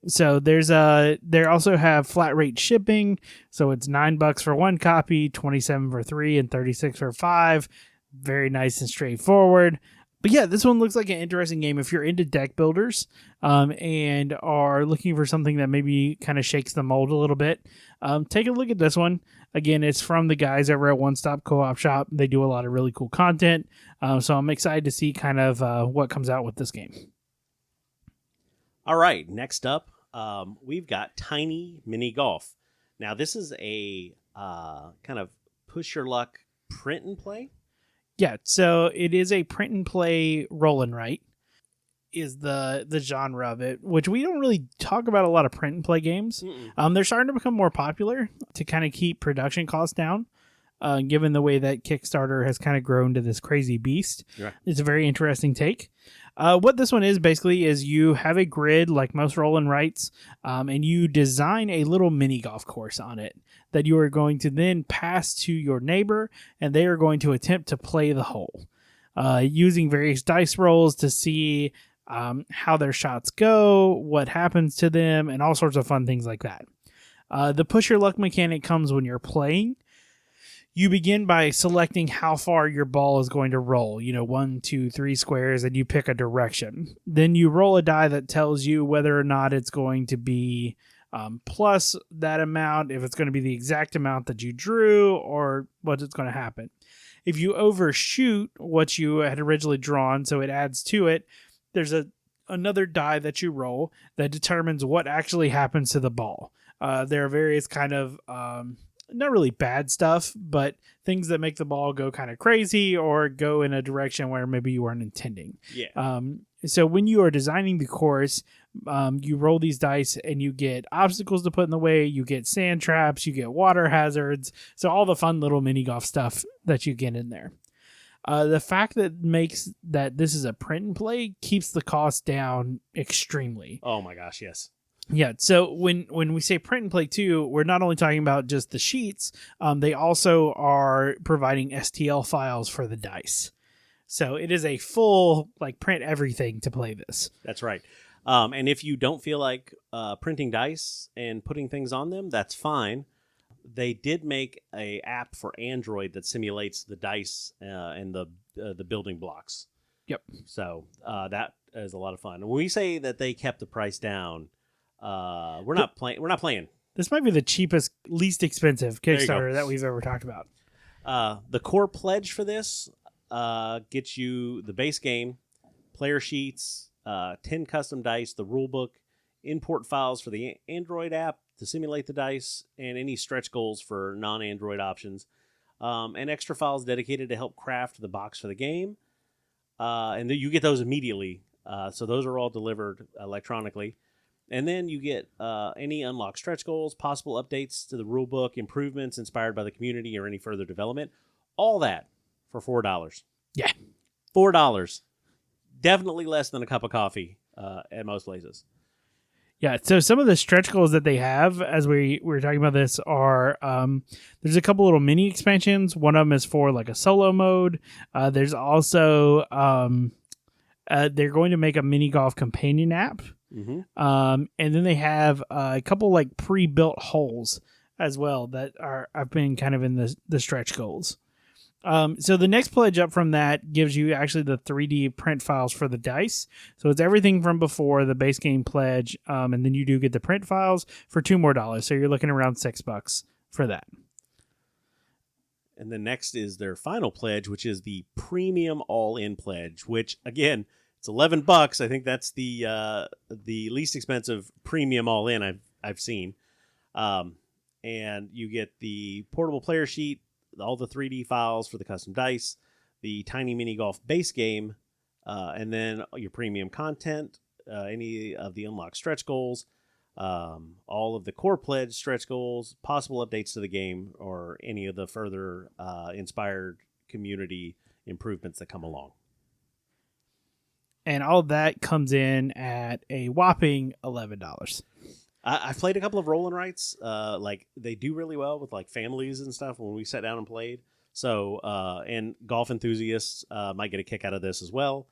So they also have flat rate shipping. So it's $9 for 1 copy, $27 for 3, and $36 for 5. Very nice and straightforward. But yeah, this one looks like an interesting game if you're into deck builders and are looking for something that maybe kind of shakes the mold a little bit. Take a look at this one. Again, it's from the guys over at One Stop Co-op Shop. They do a lot of really cool content. So I'm excited to see kind of what comes out with this game. All right, next up, we've got Tiny Mini Golf. Now, this is a kind of push your luck print and play. Yeah, so it is a print and play roll and write. is the genre of it, which we don't really talk about a lot of print and play games. They're starting to become more popular to kind of keep production costs down. Given the way that Kickstarter has kind of grown to this crazy beast. Right. It's a very interesting take. What this one is basically is you have a grid like most roll and writes, and you design a little mini golf course on it that you are going to then pass to your neighbor, and they are going to attempt to play the hole using various dice rolls to see how their shots go, what happens to them, and all sorts of fun things like that. The push your luck mechanic comes when you're playing. You begin by selecting how far your ball is going to roll, 1, 2, 3 squares, and you pick a direction. Then you roll a die that tells you whether or not it's going to be plus that amount, if it's going to be the exact amount that you drew, or what's going to happen. If you overshoot what you had originally drawn, so it adds to it, there's another die that you roll that determines what actually happens to the ball. There are various kind of... not really bad stuff, but things that make the ball go kind of crazy or go in a direction where maybe you weren't intending. Yeah. So when you are designing the course, you roll these dice and you get obstacles to put in the way, you get sand traps, you get water hazards. So all the fun little mini golf stuff that you get in there. The fact that makes that this is a print and play keeps the cost down extremely. Oh my gosh, yes. Yeah, so when we say print and play too, we're not only talking about just the sheets, they also are providing STL files for the dice. So it is a full, print everything to play this. That's right. And if you don't feel like printing dice and putting things on them, that's fine. They did make a app for Android that simulates the dice and the building blocks. Yep. So that is a lot of fun. When we say that they kept the price down, we're not playing. This might be the cheapest, least expensive Kickstarter that we've ever talked about. The core pledge for this gets you the base game, player sheets, 10 custom dice, the rule book, import files for the Android app to simulate the dice, and any stretch goals for non-Android options, and extra files dedicated to help craft the box for the game. And you get those immediately. So those are all delivered electronically. And then you get any unlocked stretch goals, possible updates to the rulebook, improvements inspired by the community, or any further development. All that for $4. Yeah. $4. Definitely less than a cup of coffee at most places. Yeah, so some of the stretch goals that they have, as we were talking about this, are there's a couple little mini expansions. One of them is for a solo mode. There's also they're going to make a mini golf companion app. Mm-hmm. And then they have a couple pre-built holes as well that I've been kind of in the stretch goals. So the next pledge up from that gives you actually the 3D print files for the dice. So it's everything from before the base game pledge, and then you do get the print files for $2 more. So you're looking around $6 for that. And then next is their final pledge, which is the premium all-in pledge, which again, it's $11. I think that's the least expensive premium all-in I've seen. And you get the portable player sheet, all the 3D files for the custom dice, the tiny mini golf base game, and then your premium content, any of the unlocked stretch goals, all of the core pledge stretch goals, possible updates to the game, or any of the further inspired community improvements that come along. And all of that comes in at a whopping $11. I've played a couple of roll and writes. They do really well with families and stuff when we sat down and played. So, and golf enthusiasts might get a kick out of this as well.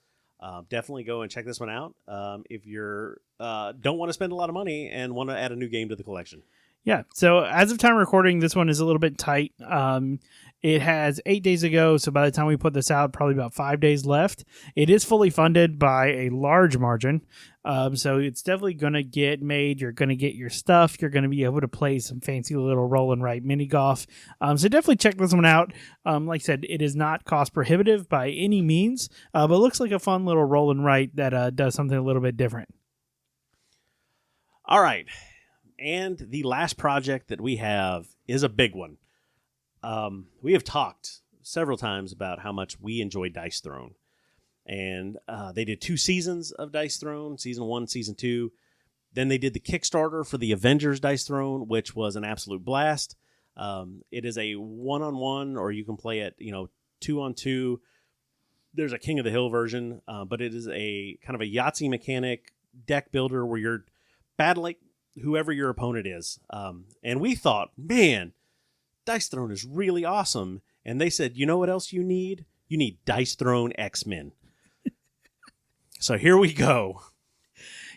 Definitely go and check this one out if you're don't want to spend a lot of money and want to add a new game to the collection. Yeah. So as of time recording, this one is a little bit tight. It has 8 days ago, so by the time we put this out, probably about 5 days left. It is fully funded by a large margin, so it's definitely going to get made. You're going to get your stuff. You're going to be able to play some fancy little roll and write mini golf. So definitely check this one out. Like I said, it is not cost prohibitive by any means, but it looks like a fun little roll and write that does something a little bit different. All right. And the last project that we have is a big one. We have talked several times about how much we enjoy Dice Throne. And they did 2 seasons of Dice Throne, season 1, season 2. Then they did the Kickstarter for the Avengers Dice Throne, which was an absolute blast. It is a 1-on-1, or you can play it, 2-on-2. There's a King of the Hill version, but it is a kind of a Yahtzee mechanic deck builder where you're battling whoever your opponent is. And we thought, man, Dice Throne is really awesome. And they said, you know what else you need? You need Dice Throne X-Men. So here we go.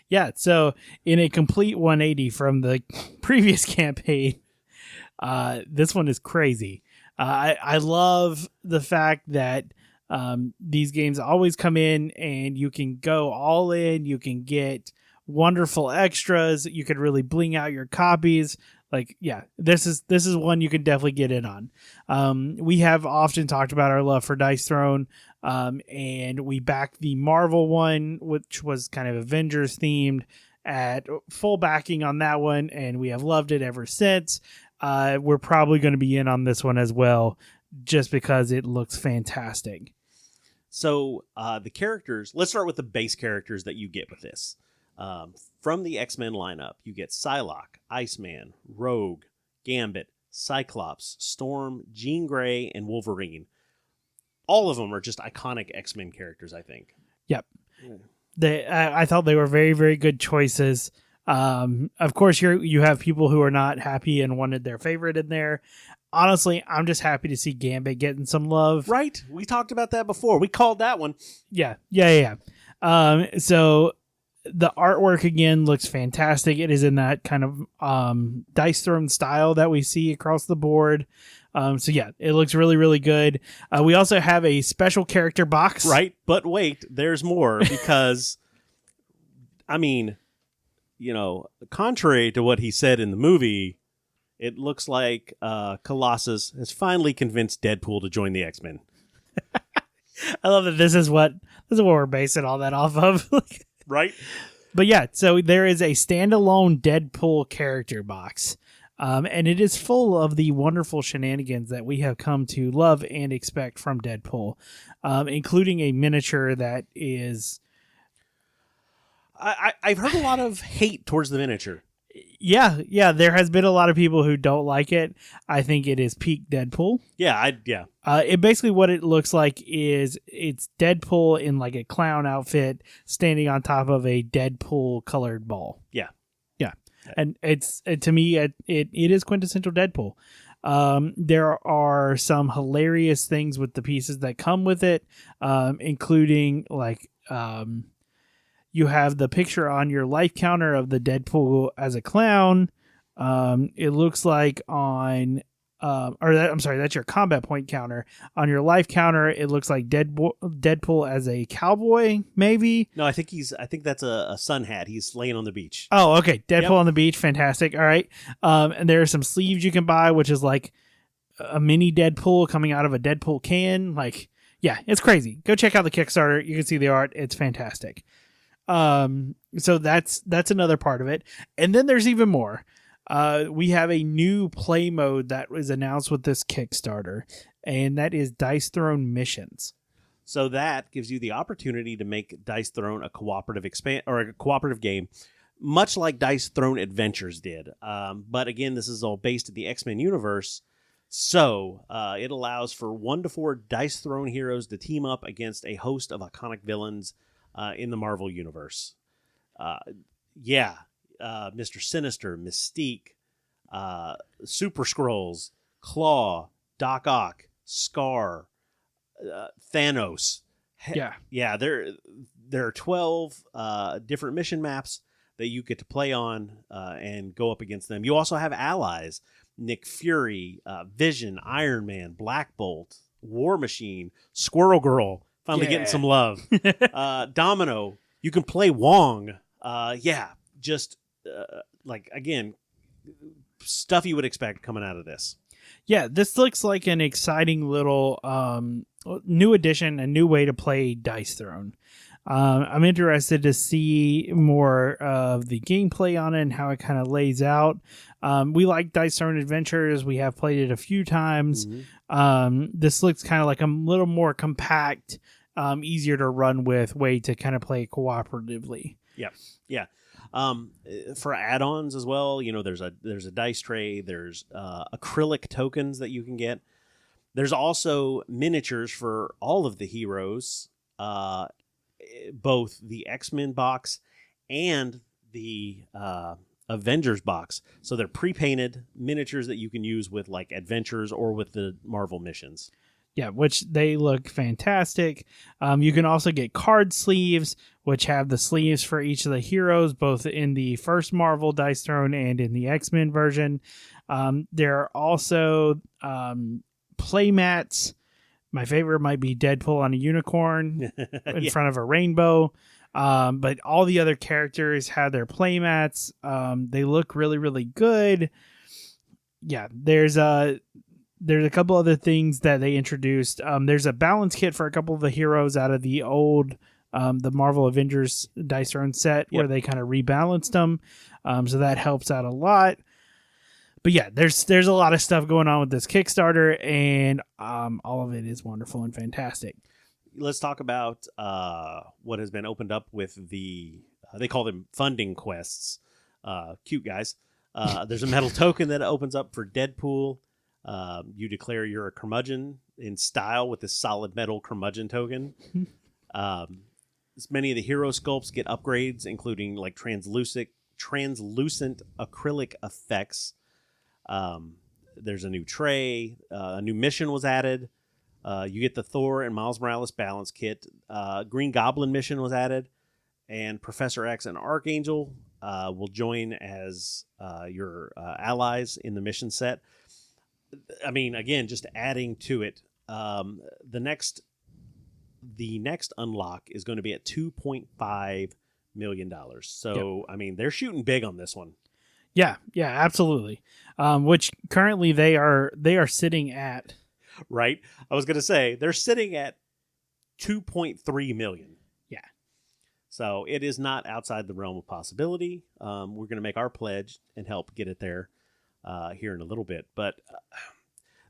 Yeah, so in a complete 180 from the previous campaign, this one is crazy. I love the fact that these games always come in and you can go all in. You can get wonderful extras. You could really bling out your copies. Like, yeah, this is one you can definitely get in on. We have often talked about our love for Dice Throne, and we backed the Marvel one, which was kind of Avengers themed, at full backing on that one, and we have loved it ever since. We're probably going to be in on this one as well, just because it looks fantastic. So the characters, let's start with the base characters that you get with this. From the X-Men lineup, you get Psylocke, Iceman, Rogue, Gambit, Cyclops, Storm, Jean Grey, and Wolverine. All of them are just iconic X-Men characters, I think. Yep. Yeah. I thought they were very, very good choices. Of course, you have people who are not happy and wanted their favorite in there. Honestly, I'm just happy to see Gambit getting some love. Right? We talked about that before. We called that one. Yeah. So the artwork again looks fantastic. It is in that kind of Dice Throne style that we see across the board. So yeah, it looks really, really good. We also have a special character box. Right, but wait, there's more because, I mean, contrary to what he said in the movie, it looks like Colossus has finally convinced Deadpool to join the X-Men. I love that this is what we're basing all that off of. Right? But yeah, so there is a standalone Deadpool character box. And it is full of the wonderful shenanigans that we have come to love and expect from Deadpool, including a miniature that is... I've heard a lot of hate towards the miniature. Yeah, there has been a lot of people who don't like it. I think it is peak Deadpool. Yeah. It basically what it looks like is it's Deadpool in like a clown outfit standing on top of a Deadpool colored ball. Yeah. And to me, it is quintessential Deadpool. There are some hilarious things with the pieces that come with it, including like you have the picture on your life counter of the Deadpool as a clown. It looks like on that's your combat point counter. On your life counter, it looks like Deadpool as a cowboy, maybe. No, I think that's a sun hat. He's laying on the beach. Oh, okay. Deadpool on the beach, fantastic. All right. And there are some sleeves you can buy, which is like a mini Deadpool coming out of a Deadpool can. Like, yeah, it's crazy. Go check out the Kickstarter. You can see the art. It's fantastic. So that's another part of it. And then there's even more. We have a new play mode that was announced with this Kickstarter, and that is Dice Throne Missions. So that gives you the opportunity to make Dice Throne a cooperative a cooperative game, much like Dice Throne Adventures did. But again, this is all based in the X-Men universe, so it allows for 1 to 4 Dice Throne heroes to team up against a host of iconic villains in the Marvel universe. Mr. Sinister, Mystique, Super Skrulls, Claw, Doc Ock, Scar, Thanos. Yeah. There are 12 different mission maps that you get to play on and go up against them. You also have allies: Nick Fury, Vision, Iron Man, Black Bolt, War Machine, Squirrel Girl. Finally getting some love. Domino. You can play Wong. Again, stuff you would expect coming out of this. Yeah, this looks like an exciting little new addition, a new way to play Dice Throne. I'm interested to see more of the gameplay on it and how it kind of lays out. We like Dice Throne Adventures. We have played it a few times. Mm-hmm. This looks kind of like a little more compact easier to run with way to kind of play cooperatively. Yeah. For add-ons as well, there's a dice tray. There's acrylic tokens that you can get. There's also miniatures for all of the heroes, both the X-Men box and the Avengers box. So they're pre-painted miniatures that you can use with like adventures or with the Marvel missions. Yeah, which they look fantastic. You can also get card sleeves, which have the sleeves for each of the heroes, both in the first Marvel Dice Throne and in the X-Men version. There are also play mats. My favorite might be Deadpool on a unicorn in front of a rainbow. But all the other characters have their play mats. They look really, really good. Yeah, there's a couple other things that they introduced. There's a balance kit for a couple of the heroes out of the old the Marvel Avengers Dice Throne set where they kind of rebalanced them. So that helps out a lot. But yeah, there's a lot of stuff going on with this Kickstarter, and all of it is wonderful and fantastic. Let's talk about what has been opened up with the they call them funding quests. Cute guys. There's a metal token that opens up for Deadpool. You declare you're a curmudgeon in style with this solid metal curmudgeon token. Many of the hero sculpts get upgrades, including like translucent acrylic effects. There's a new tray. A new mission was added. You get the Thor and Miles Morales balance kit. Green Goblin mission was added. And Professor X and Archangel will join as your allies in the mission set. I mean, again, just adding to it. The next unlock is going to be at $2.5 million. So, I mean, they're shooting big on this one. Yeah, absolutely. Which currently they are sitting at. Right. I was going to say they're sitting at 2.3 million. Yeah. So it is not outside the realm of possibility. We're going to make our pledge and help get it there here in a little bit. But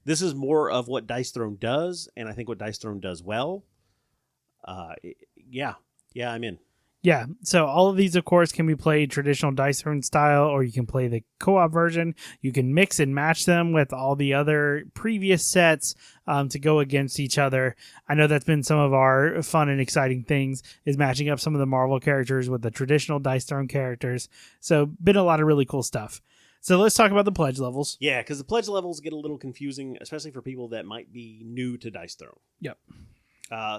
this is more of what Dice Throne does, and I think what Dice Throne does well. Yeah, I'm in. Yeah, so all of these, of course, can be played traditional Dice Throne style, or you can play the co-op version. You can mix and match them with all the other previous sets to go against each other. I know that's been some of our fun and exciting things, is matching up some of the Marvel characters with the traditional Dice Throne characters. So been a lot of really cool stuff. So let's talk about the pledge levels. Yeah, because the pledge levels get a little confusing, especially for people that might be new to Dice Throne. Yep.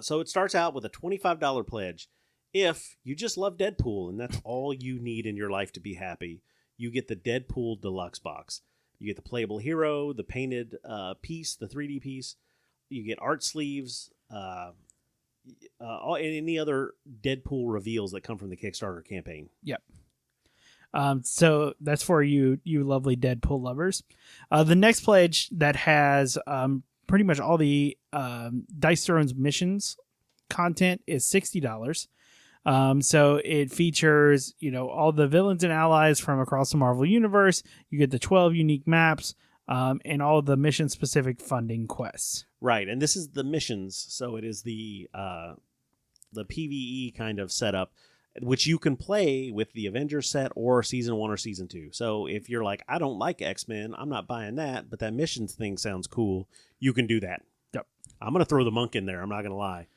So it starts out with a $25 pledge. If you just love Deadpool and that's all you need in your life to be happy, you get the Deadpool Deluxe box. You get the playable hero, the painted piece, the 3D piece. You get art sleeves, any other Deadpool reveals that come from the Kickstarter campaign. Yep. So that's for you lovely Deadpool lovers. The next pledge that has pretty much all the Dice Throne's missions content is $60. So it features, all the villains and allies from across the Marvel Universe. You get the 12 unique maps, and all the mission-specific funding quests. Right, and this is the missions, so it is the PvE kind of setup, which you can play with the Avengers set or Season 1 or Season 2. So if you're like, I don't like X-Men, I'm not buying that, but that missions thing sounds cool, you can do that. Yep. I'm going to throw the monk in there, I'm not going to lie.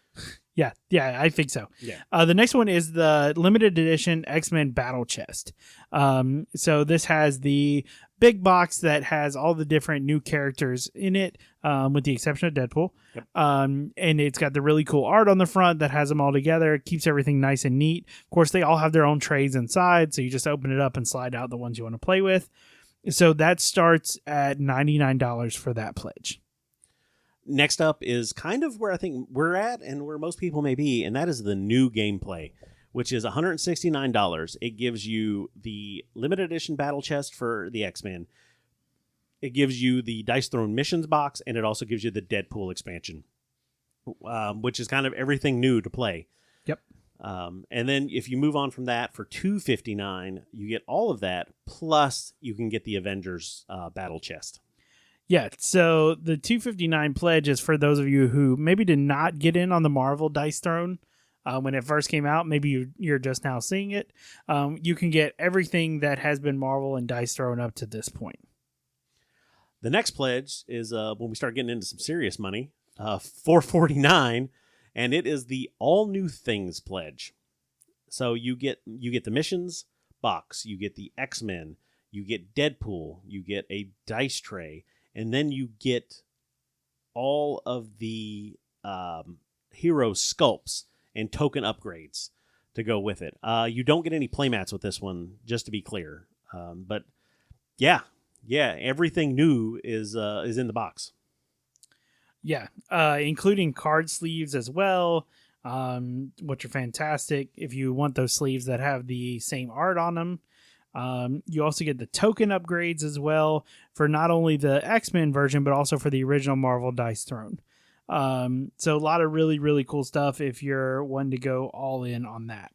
Yeah, I think so. Yeah. The next one is the limited edition X-Men Battle Chest. So this has the big box that has all the different new characters in it, with the exception of Deadpool. Yep. And it's got the really cool art on the front that has them all together. It keeps everything nice and neat. Of course, they all have their own trays inside, so you just open it up and slide out the ones you want to play with. So that starts at $99 for that pledge. Next up is kind of where I think we're at and where most people may be, and that is the new gameplay, which is $169. It gives you the limited edition battle chest for the X-Men. It gives you the Dice Throne missions box, and it also gives you the Deadpool expansion, which is kind of everything new to play. Yep. And then if you move on from that for $259, you get all of that, plus you can get the Avengers battle chest. Yeah, so the 259 pledge is for those of you who maybe did not get in on the Marvel Dice Throne when it first came out. Maybe you're just now seeing it. You can get everything that has been Marvel and Dice Throne up to this point. The next pledge is when we start getting into some serious money, $4.49, and it is the All New Things pledge. So you get the missions box, you get the X-Men, you get Deadpool, you get a dice tray, and then you get all of the hero sculpts and token upgrades to go with it. You don't get any playmats with this one, just to be clear. But yeah, everything new is in the box. Yeah, including card sleeves as well, which are fantastic. If you want those sleeves that have the same art on them. You also get the token upgrades as well for not only the X-Men version, but also for the original Marvel Dice Throne. So a lot of really, really cool stuff if you're one to go all in on that.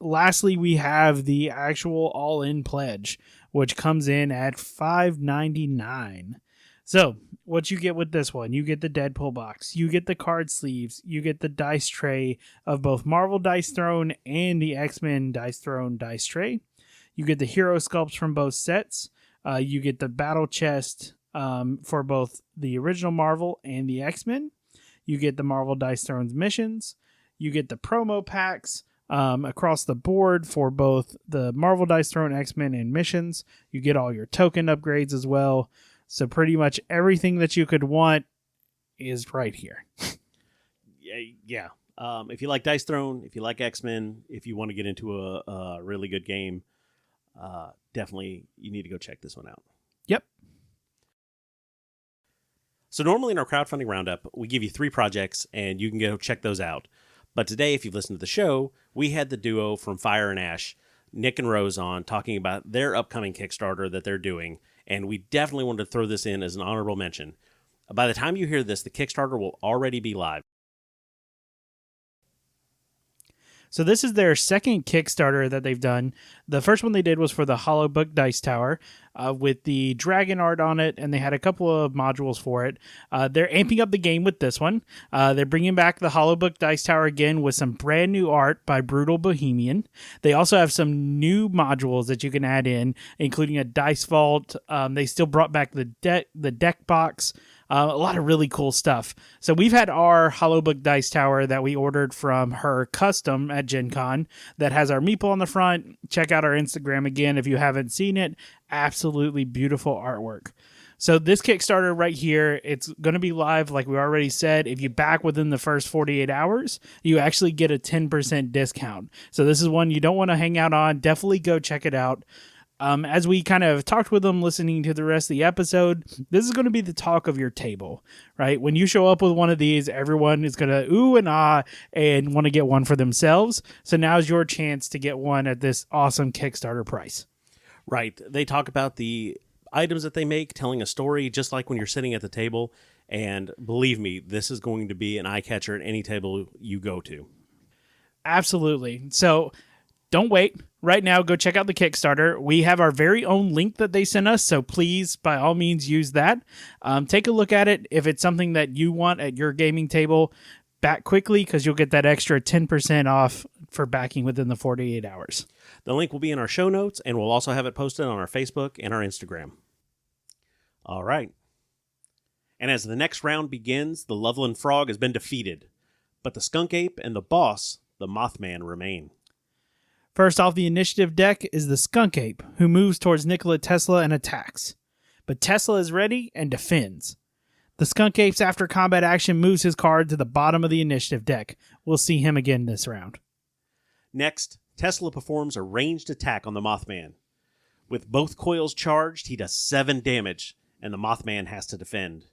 Lastly, we have the actual all-in pledge, which comes in at $5.99. So what you get with this one, you get the Deadpool box, you get the card sleeves, you get the dice tray of both Marvel Dice Throne and the X-Men Dice Throne dice tray. You get the hero sculpts from both sets. You get the battle chest for both the original Marvel and the X-Men. You get the Marvel Dice Throne's missions. You get the promo packs across the board for both the Marvel Dice Throne, X-Men, and missions. You get all your token upgrades as well. So pretty much everything that you could want is right here. Yeah. If you like Dice Throne, if you like X-Men, if you want to get into a really good game, definitely you need to go check this one out. Yep. So normally in our crowdfunding roundup, we give you 3 projects and you can go check those out. But today, if you've listened to the show, we had the duo from FYRE and ASHE, Nick and Rose, on talking about their upcoming Kickstarter that they're doing. And we definitely wanted to throw this in as an honorable mention. By the time you hear this, the Kickstarter will already be live. So this is their second Kickstarter that they've done. The first one they did was for the Hollow Book Dice Tower with the dragon art on it, and they had a couple of modules for it. They're amping up the game with this one. They're bringing back the Hollow Book Dice Tower again with some brand new art by Brutal Bohemian. They also have some new modules that you can add in, including a dice vault. They still brought back the deck box. A lot of really cool stuff. So we've had our Hollow Book Dice Tower that we ordered from her custom at Gen Con that has our meeple on the front. Check out our Instagram again if you haven't seen it. Absolutely beautiful artwork. So this Kickstarter right here, it's going to be live, like we already said. If you back within the first 48 hours, you actually get a 10% discount. So this is one you don't want to hang out on. Definitely go check it out. As we kind of talked with them, listening to the rest of the episode, this is going to be the talk of your table, right? When you show up with one of these, everyone is going to ooh and ah and want to get one for themselves. So now's your chance to get one at this awesome Kickstarter price. Right. They talk about the items that they make, telling a story, just like when you're sitting at the table. And believe me, this is going to be an eye catcher at any table you go to. Absolutely. So don't wait. Right now, go check out the Kickstarter. We have our very own link that they sent us, so please, by all means, use that. Take a look at it. If it's something that you want at your gaming table, back quickly because you'll get that extra 10% off for backing within the 48 hours. The link will be in our show notes, and we'll also have it posted on our Facebook and our Instagram. All right. And as the next round begins, the Loveland Frog has been defeated, but the Skunk Ape and the boss, the Mothman, remain. First off the initiative deck is the Skunk Ape, who moves towards Nikola Tesla and attacks. But Tesla is ready and defends. The Skunk Ape's after combat action moves his card to the bottom of the initiative deck. We'll see him again this round. Next, Tesla performs a ranged attack on the Mothman. With both coils charged, he does 7 damage, and the Mothman has to defend.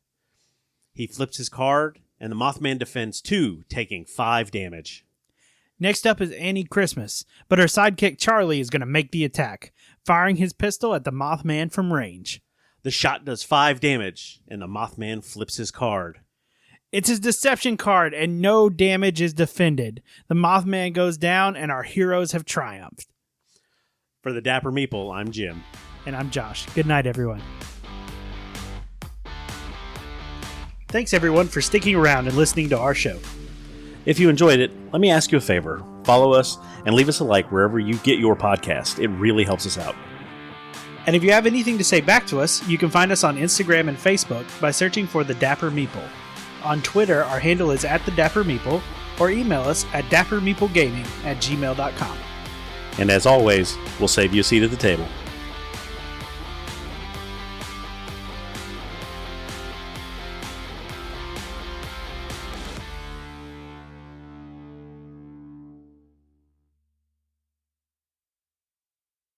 He flips his card, and the Mothman defends 2, taking 5 damage. Next up is Annie Christmas, but her sidekick Charlie is going to make the attack, firing his pistol at the Mothman from range. The shot does 5 damage, and the Mothman flips his card. It's his deception card, and no damage is defended. The Mothman goes down, and our heroes have triumphed. For the Dapper Meeple, I'm Jim. And I'm Josh. Good night, everyone. Thanks everyone for sticking around and listening to our show. If you enjoyed it, let me ask you a favor. Follow us and leave us a like wherever you get your podcast. It really helps us out. And if you have anything to say back to us, you can find us on Instagram and Facebook by searching for The Dapper Meeple. On Twitter, our handle is @TheDapperMeeple, or email us at dappermeeplegaming@gmail.com. And as always, we'll save you a seat at the table.